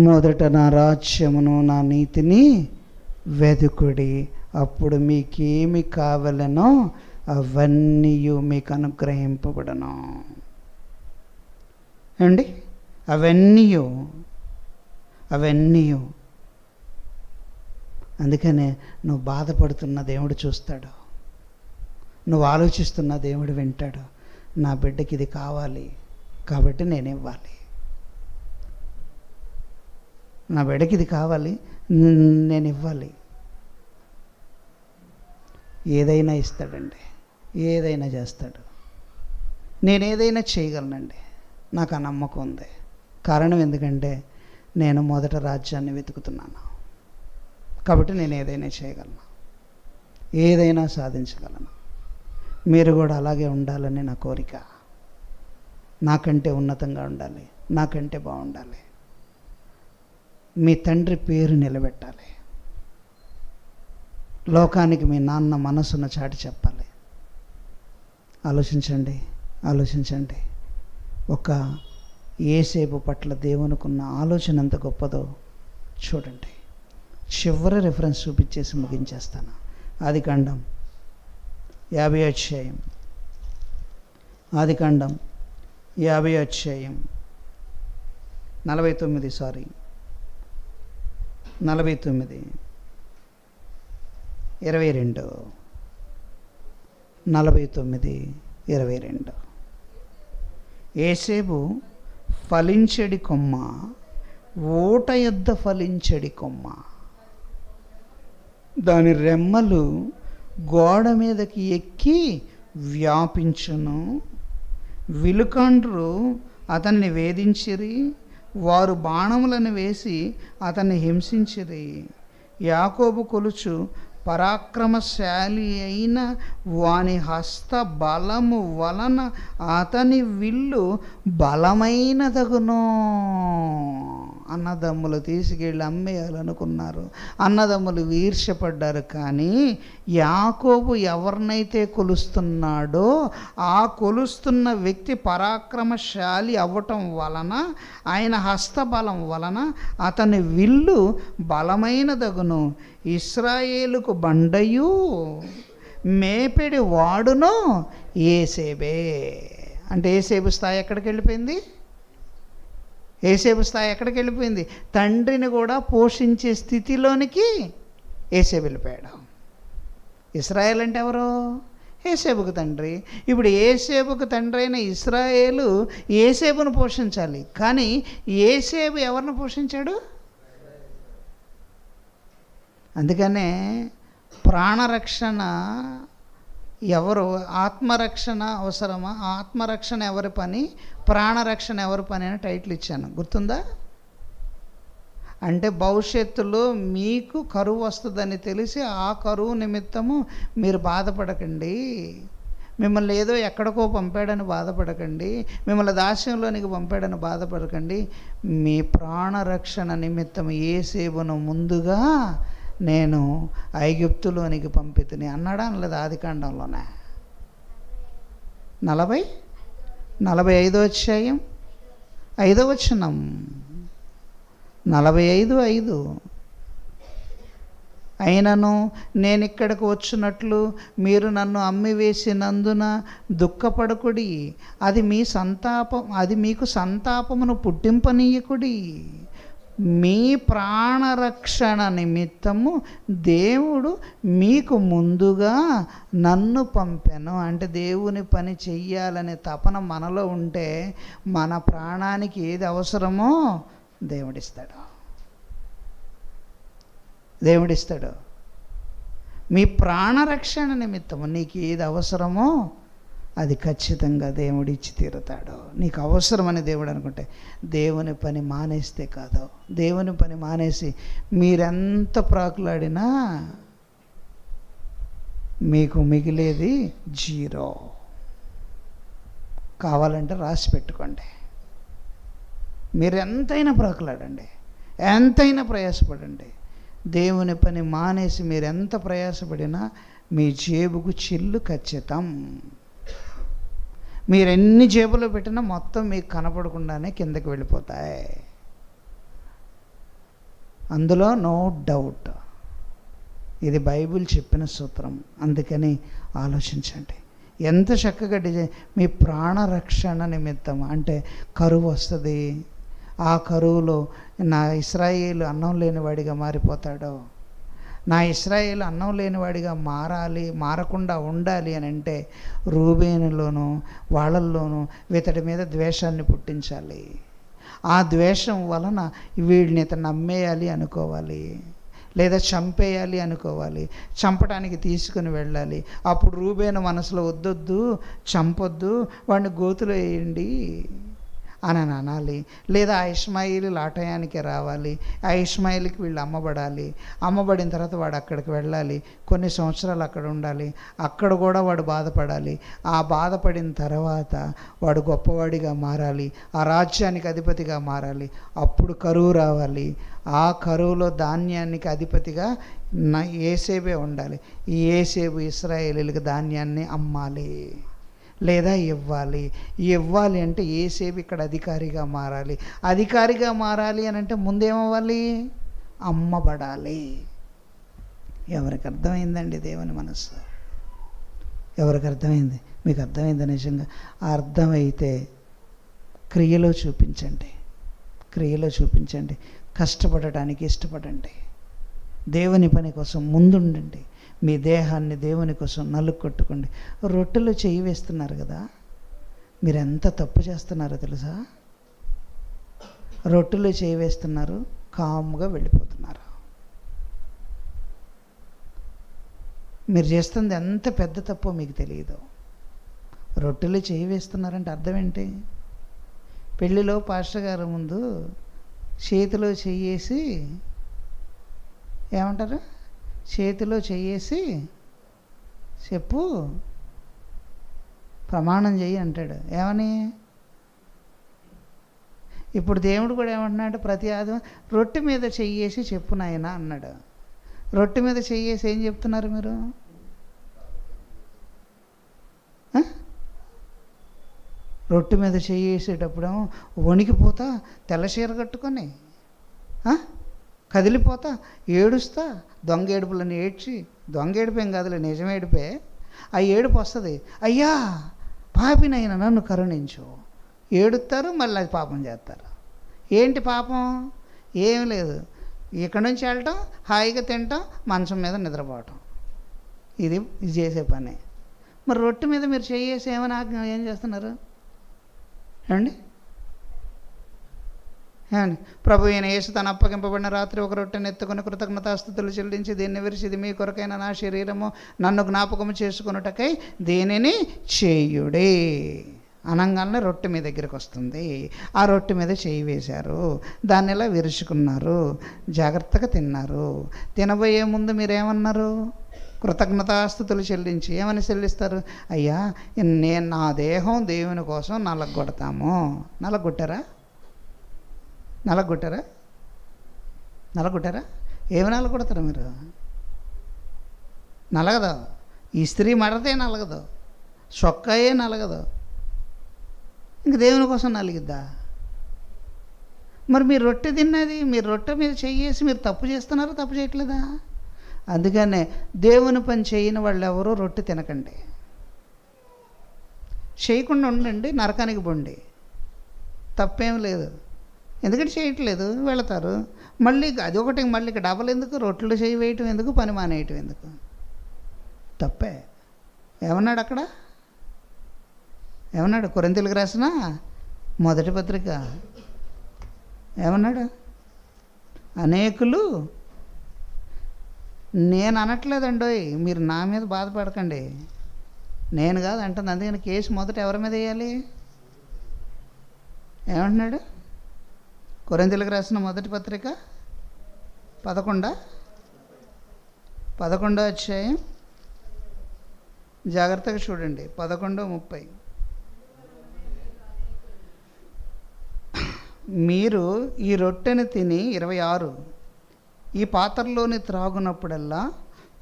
మొదట నా రాజ్యమును నా నీతిని వెదుకుడి, అప్పుడు మీకేమి కావాలనో అవన్నీ మీకు అనుగ్రహింపబడను. అండి, అవన్నీ అందుకనే నువ్వు బాధపడుతున్న దేవుడు చూస్తాడు, నువ్వు ఆలోచిస్తున్న దేవుడు వింటాడు. నా బిడ్డకి ఇది కావాలి కాబట్టి నేను ఇవ్వాలి, నా బిడ్డకి ఇది కావాలి నేను ఇవ్వాలి. ఏదైనా ఇస్తాడండి. ఏదైనా చేస్తాడు. నేను ఏదైనా చేయగలనండి, నాకు ఆ నమ్మకం ఉంది. కారణం ఎందుకంటే నేను మొదట రాజ్యాన్ని వెతుకుతున్నాను కాబట్టి నేను ఏదైనా చేయగలను, ఏదైనా సాధించగలను. మీరు కూడా అలాగే ఉండాలని నా కోరిక. నాకంటే ఉన్నతంగా ఉండాలి, నాకంటే బాగుండాలి, మీ తండ్రి పేరు నిలబెట్టాలి, లోకానికి మీ నాన్న మనసును చాటి చెప్పాలి. ఆలోచించండి, ఆలోచించండి. ఒక యేసేపు పట్ల దేవునికున్న ఆలోచన ఎంత గొప్పదో చూడండి. చివరి రెఫరెన్స్ చూపించేసి ముగించేస్తాను. ఆదికాండం 50 అధ్యాయం, ఆదికాండం 50 అధ్యాయం 49 22 49:22 యేసేపు ఫలించెడి కొమ్మ, ఊట యొద్ద ఫలించెడి కొమ్మ, దాని రెమ్మలు గోడ మీదకి ఎక్కి వ్యాపించును. విలుకాండ్రు అతన్ని వేధించిరి, వారు బాణములను వేసి అతన్ని హింసించిరి. యాకోబు కొలుచు పరాక్రమశాలి అయిన వాని హస్త బలము వలన అతని విల్లు బలమైనదగును. అన్నదమ్ములు తీసుకెళ్ళి అమ్మేయాలనుకున్నారు, అన్నదమ్ములు ఈర్ష్యపడ్డారు. కానీ యాకోబు ఎవరినైతే కొలుస్తున్నాడో ఆ కొలుస్తున్న వ్యక్తి పరాక్రమశాలి అవ్వటం వలన, ఆయన హస్తబలం వలన అతని విల్లు బలమైనదగును. ఇశ్రాయేలుకు బండయు మేపెడి వాడును యేసేబే. అంటే యేసేబు స్థాయి ఎక్కడికి వెళ్ళిపోయింది? యేసేబు స్థాయి ఎక్కడికి వెళ్ళిపోయింది? తండ్రిని కూడా పోషించే స్థితిలోనికి యేసేబు వెళ్ళిపోయాడు. ఇశ్రాయేల్ అంటే ఎవరు? యేసేబుకు తండ్రి. ఇప్పుడు యేసేబుకు తండ్రి అయిన ఇశ్రాయేలు యేసేబును పోషించాలి, కానీ యేసేబు ఎవరిని పోషించాడు? అందుకనే ప్రాణరక్షణ ఎవరు? ఆత్మరక్షణ అవసరమా? ఆత్మరక్షణ ఎవరి పని, ప్రాణరక్షణ ఎవరి పని అని టైటిల్ ఇచ్చాను, గుర్తుందా? అంటే భవిష్యత్తులో మీకు కరువు వస్తుందని తెలిసి ఆ కరువు నిమిత్తము మీరు బాధపడకండి, మిమ్మల్ని ఏదో ఎక్కడికో పంపాడని బాధపడకండి, మిమ్మల్ని దాస్యంలోనికి పంపాడని బాధపడకండి. మీ ప్రాణరక్షణ నిమిత్తం యేసేబును ముందుగా నేను ఐగుప్తులోనికి పంపితిని అన్నాడా అనలేదు? ఆదికాండంలోనే 45 అధ్యాయం 5వ వచనం, 45:5. అయినను నేను ఇక్కడికి వచ్చినట్లు మీరు నన్ను అమ్మివేసినందున దుఃఖపడకుడి, అది మీకు సంతాపమును పుట్టింపనీయకుడి. మీ ప్రాణరక్షణ నిమిత్తము దేవుడు మీకు ముందుగా నన్ను పంపాను. అంటే దేవుని పని చెయ్యాలనే తపన మనలో ఉంటే మన ప్రాణానికి ఏది అవసరమో దేవుడిస్తాడు. మీ ప్రాణరక్షణ నిమిత్తము నీకు ఏది అవసరమో అది ఖచ్చితంగా దేవుడు ఇచ్చి తీరుతాడు. నీకు అవసరమని దేవుడు అనుకుంటే, దేవుని పని మానేస్తే కాదు. దేవుని పని మానేసి మీరెంత ప్రాకులాడినా మీకు మిగిలేది 0. కావాలంటే రాసి పెట్టుకోండి. మీరు ఎంతైనా ప్రాకులాడండి, ఎంతైనా ప్రయాసపడండి, దేవుని పని మానేసి మీరు ఎంత ప్రయాసపడినా మీ జేబుకు చిల్లు ఖచ్చితం. మీరు ఎన్ని జేబులో పెట్టినా మొత్తం మీకు కనపడకుండానే కిందకి వెళ్ళిపోతాయి, అందులో నో డౌట్. ఇది బైబిల్ చెప్పిన సూత్రం. అందుకని ఆలోచించండి. ఎంత చక్కగా మీ ప్రాణరక్షణ నిమిత్తం. అంటే కరువు వస్తుంది, ఆ కరువులో నా ఇశ్రాయేలు అన్నం లేనివాడిగా మారిపోతాడో, నా ఇశ్రాయేలు అన్నం లేనివాడిగా మారకుండా ఉండాలి అని అంటే రూబేనులోనూ వాళ్ళల్లోనూ ఇతడి మీద ద్వేషాన్ని పుట్టించాలి. ఆ ద్వేషం వలన వీడిని ఇతను నమ్మేయాలి అనుకోవాలి, లేదా చంపేయాలి అనుకోవాలి, చంపడానికి తీసుకుని వెళ్ళాలి. అప్పుడు రూబేను మనసులో వద్దొద్దు, చంపొద్దు, వాడిని గోతులో వేయండి అని అనాలి. లేదా ఆ ఇష్మాయిలీలు ఆ టయానికి రావాలి, ఆ ఇష్మాయిలీకి వీళ్ళు అమ్మబడాలి. అమ్మబడిన తర్వాత వాడు అక్కడికి వెళ్ళాలి, కొన్ని సంవత్సరాలు అక్కడ ఉండాలి, అక్కడ కూడా వాడు బాధపడాలి. ఆ బాధపడిన తర్వాత వాడు గొప్పవాడిగా మారాలి, ఆ రాజ్యానికి అధిపతిగా మారాలి. అప్పుడు కరువు రావాలి, ఆ కరువులో ధాన్యానికి అధిపతిగా యోసేపే ఉండాలి. ఈ యోసేపు ఇశ్రాయేలీలకు ధాన్యాన్ని అమ్మాలి లేదా ఇవ్వాలి అంటే యోసేపు ఇక్కడ అధికారిగా మారాలి. అధికారిగా మారాలి అని అంటే ముందేమవ్వాలి? అమ్మబడాలి. ఎవరికి అర్థమైందండి దేవుని మనస్సు? ఎవరికి అర్థమైంది? మీకు అర్థమైంది? నిజంగా అర్థమైతే క్రియలో చూపించండి, క్రియలో చూపించండి. కష్టపడటానికి ఇష్టపడండి, దేవుని పని కోసం ముందుండండి, మీ దేహాన్ని దేవుని కోసం నలుక్కొట్టుకోండి. రొట్టెలో చెయ్యి వేస్తున్నారు కదా, మీరు ఎంత తప్పు చేస్తున్నారో తెలుసా? రొట్టెలో చెయ్యి వేస్తున్నారు, కామ్గా వెళ్ళిపోతున్నారు. మీరు చేస్తుంది ఎంత పెద్ద తప్పో మీకు తెలియదు. రొట్టెలో చెయ్యి వేస్తున్నారంటే అర్థం ఏంటి? పెళ్ళిలో పాస్టర్ గారు ముందు చేతిలో చెయ్యేసి ఏమంటారు? చేతిలో చెయ్యేసి చెప్పు, ప్రమాణం చెయ్యి అంటాడు. ఏమని? ఇప్పుడు దేవుడు కూడా ఏమంటున్నాడు? ప్రతి ఆదివారం రొట్టె మీద చెయ్యేసి చెప్పు నాయనా అన్నాడు. రొట్టె మీద చెయ్యేసి ఏం చెప్తున్నారు మీరు? రొట్టె మీద చెయ్యేసేటప్పుడేమో వణికిపోతా, తెల్లచీర కట్టుకొని కదిలిపోతా, ఏడుస్తా, దొంగ ఏడుపులను ఏడ్చి, దొంగ ఏడిపేం కాదులే, నిజం ఏడిపే. ఆ ఏడుపు వస్తుంది, అయ్యా పాపినైనా నన్ను కరుణించు. ఏడుస్తారు, మళ్ళీ అది పాపం చేస్తారు. ఏంటి పాపం? ఏం లేదు, ఇక్కడ నుంచి వెళ్ళటం, హాయిగా తినటం, మంచం మీద నిద్రపోవటం, ఇది చేసే పని. మరి రొట్టె మీద మీరు చేసి ఏమైనా ఏం చేస్తున్నారు ఏమండి? ప్రభు అయిన యేసు తను అప్పగింపబడిన రాత్రి ఒక రొట్టెను ఎత్తుకుని కృతజ్ఞతాస్తుతులు చెల్లించి, దీన్ని విరిచి, ఇది మీ కొరకైన నా శరీరము, నన్ను జ్ఞాపకము చేసుకున్నటకై దీనిని చేయుడే అనగానే రొట్టె మీ దగ్గరికి వస్తుంది. ఆ రొట్టె మీద చేయి వేశారు, దాన్ని ఇలా విరుచుకున్నారు, జాగ్రత్తగా తిన్నారు. తినబోయే ముందు మీరేమన్నారు? కృతజ్ఞతాస్తుతులు చెల్లించి ఏమని చెల్లిస్తారు? అయ్యా నేను నా దేహం దేవుని కోసం నలగొడతాము. నలగొట్టారా? నలగొట్టారా? నలగొట్టారా? ఏమి నలగొడతారు మీరు? నలగదు. ఈ స్త్రీ మడతే నలగదు, చొక్కాయే నలగదు, ఇంక దేవుని కోసం నలిగిద్దా? మరి మీరు రొట్టె తిన్నది, మీరు రొట్టె మీద చెయ్యేసి మీరు తప్పు చేస్తున్నారా, తప్పు చేయట్లేదా? అందుకనే దేవుని పని చేయని వాళ్ళు ఎవరో రొట్టె తినకండి, చేయకుండా ఉండండి, నరకానికి పోండి, తప్పేం లేదు. ఎందుకంటే చేయట్లేదు, వెళతారు. మళ్ళీ అది ఒకటి, మళ్ళీ ఇక డబల్ ఎందుకు? రొట్టెలు చేయి వేయటం ఎందుకు? పని మానేయటం ఎందుకు? తప్పే. ఏమన్నాడు అక్కడ? ఏమన్నాడు? కొరింథీయులకు రాసిన మొదటి పత్రిక ఏమన్నాడు? అనేకులు, నేను అనట్లేదండోయ్, మీరు నా మీద బాధపడకండి, నేను కాదు అంటుంది. అందుకని కేసు మొదట ఎవరి మీద వేయాలి? ఏమంటున్నాడు? కొరింథీయులకు రాసిన మొదటి పత్రిక 11వ అధ్యాయం, జాగ్రత్తగా చూడండి, 11:30. మీరు ఈ రొట్టెని తిని 26 ఈ పాత్రలోని త్రాగునప్పుడల్లా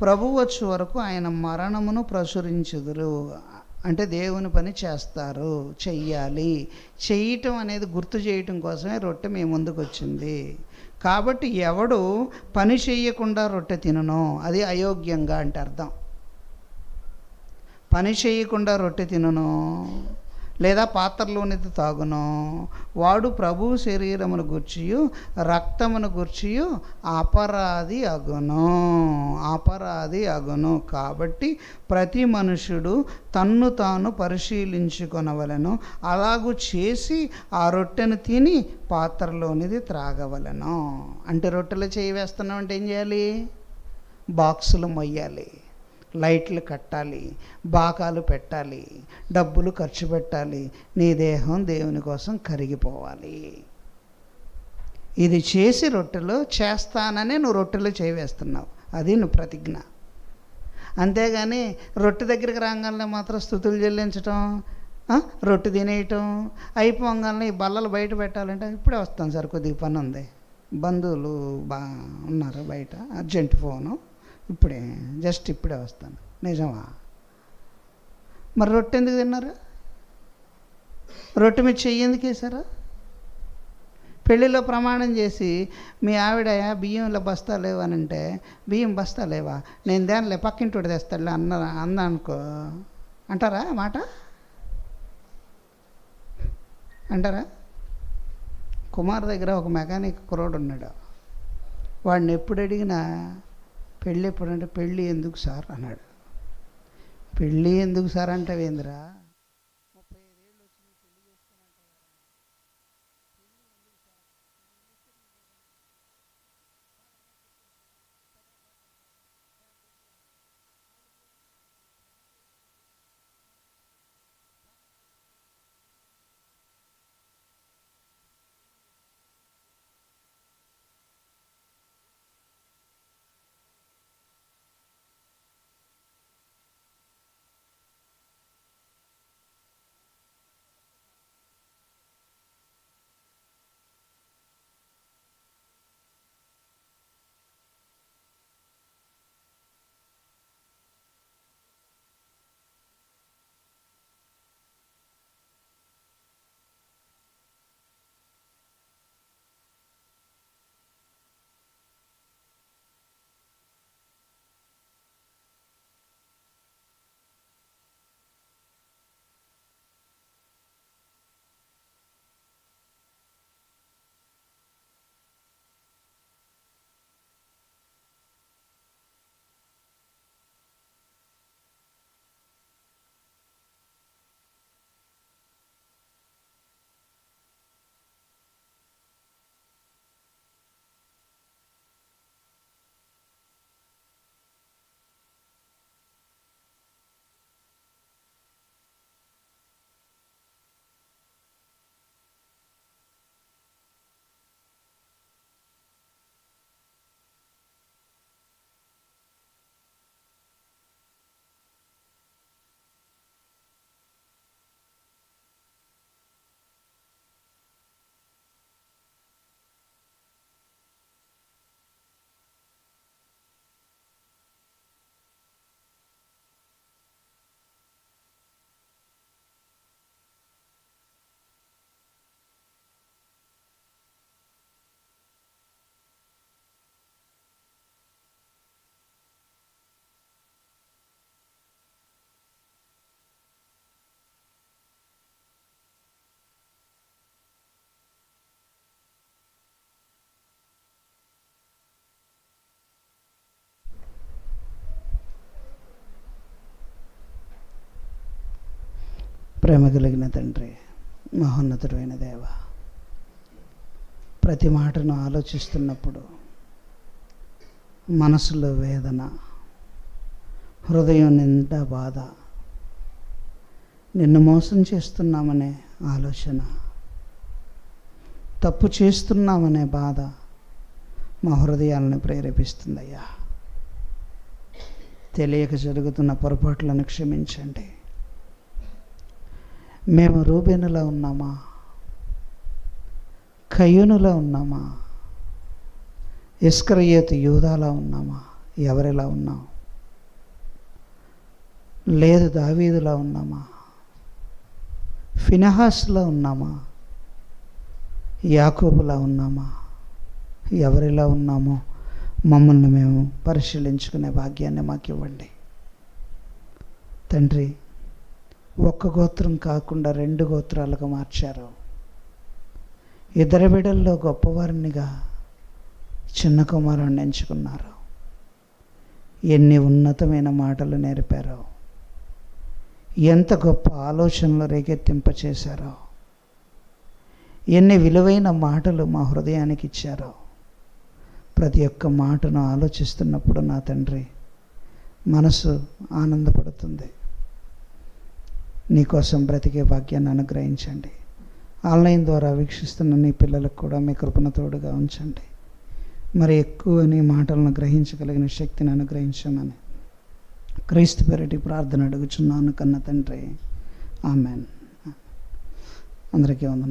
ప్రభువు వచ్చే వరకు ఆయన మరణమును ప్రచురించుదురు. అంటే దేవుని పని చేస్తారు, చెయ్యాలి. చేయటం అనేది గుర్తు చేయటం కోసమే రొట్టె మీ ముందుకు వచ్చింది. కాబట్టి ఎవడు పని చేయకుండా రొట్టె తిననో అది అయోగ్యంగా అంటే అర్థం. పని చేయకుండా రొట్టె తిననో లేదా పాత్రలోనిది తాగునో వాడు ప్రభు శరీరమును గూర్చియు రక్తమును గూర్చియు అపరాధి అగును. కాబట్టి ప్రతి మనుషుడు తన్ను తాను పరిశీలించుకొనవలెను. అలాగూ చేసి ఆ రొట్టెను తిని పాత్రలోనిది త్రాగవలెను. అంటే రొట్టెలు చేయి వేస్తున్నాం అంటే ఏం చేయాలి? బాక్సులు మొయ్యాలి, లైట్లు కట్టాలి, బాకాలు పెట్టాలి, డబ్బులు ఖర్చు పెట్టాలి. నీ దేహం దేవుని కోసం కరిగిపోవాలి. ఇది చేసి రొట్టెలు చేస్తానని నువ్వు రొట్టెలు చేయవేస్తున్నావు. అది నువ్వు ప్రతిజ్ఞ. అంతేగాని రొట్టె దగ్గరికి రాగానే మాత్రం స్తుతులు చెల్లించటం, రొట్టె తినేయటం, అయిపోగానే ఈ బల్లలు బయట పెట్టాలంటే ఇప్పుడే వస్తాను సార్, కొద్దిగా పని ఉంది, బంధువులు ఉన్నారు బయట, అర్జెంట్ ఫోను, ఇప్పుడే వస్తాను. నిజమా? మరి రొట్టె ఎందుకు తిన్నారు? రొట్టె మీద చెయ్యి ఎందుకు వేశారు? పెళ్ళిలో ప్రమాణం చేసి మీ ఆవిడ బియ్యంలో బస్తా లేవు అని అంటే, బియ్యం బస్తా లేవా, నేను దానిలే పక్కింటి తెస్తాడులే అందనుకో అంటారా? మాట అంటారా? కుమార్ దగ్గర ఒక మెకానిక్ కుర్రోడు ఉన్నాడు. వాడిని ఎప్పుడు అడిగినా పెళ్ళి ఎప్పుడంటే, పెళ్ళి ఎందుకు సార్ అన్నాడు. పెళ్ళి ఎందుకు సార్ అంటే వేంద్రా, 35 ఏళ్ళు వచ్చి నీ పెళ్ళి చేసుకున్నాంటే ప్రేమ కలిగిన తండ్రి, మహోన్నతుడైన దేవ, ప్రతి మాటను ఆలోచిస్తున్నప్పుడు మనసులో వేదన, హృదయం నిండా బాధ, నిన్ను మోసం చేస్తున్నామనే ఆలోచన, తప్పు చేస్తున్నామనే బాధ మా హృదయాలను ప్రేరేపిస్తుందయ్యా. తెలియక జరుగుతున్న పొరపాట్లను క్షమించండి. మేము రూబేనులా ఉన్నామా, కయ్యూనులా ఉన్నామా, ఇస్కరియోతు యూదాలా ఉన్నామా, ఎవరిలా ఉన్నాం? లేదు దావీదులా ఉన్నామా, ఫినెహాసులా ఉన్నామా, యాకోబులా ఉన్నామా, ఎవరిలా ఉన్నామో మమ్మల్ని మేము పరిశీలించుకునే భాగ్యాన్ని మాకు ఇవ్వండి తండ్రి. ఒక్క గోత్రం కాకుండా 2 గోత్రాలుగా మార్చారు. 2 బిడ్డల్లో గొప్పవారినిగా చిన్న కుమారుణ్ణి ఎంచుకున్నారు. ఎన్ని ఉన్నతమైన మాటలు నేర్పారో, ఎంత గొప్ప ఆలోచనలు రేకెత్తింపచేశారో, ఎన్ని విలువైన మాటలు మా హృదయానికి ఇచ్చారో. ప్రతి ఒక్క మాటను ఆలోచిస్తున్నప్పుడు నా తండ్రి మనసు ఆనందపడుతుంది. నీకోసం బ్రతికే భాగ్యాన్ని అనుగ్రహించండి. ఆన్లైన్ ద్వారా వీక్షిస్తున్న నీ పిల్లలకు కూడా మీ కృపణ తోడుగా ఉంచండి. మరి ఎక్కువ నీ మాటలను గ్రహించగలిగిన శక్తిని అనుగ్రహించమని క్రీస్తు పేరిటి ప్రార్థన అడుగుచున్నాను కన్న తండ్రి. ఆమెన్. అందరికీ వందనాలు.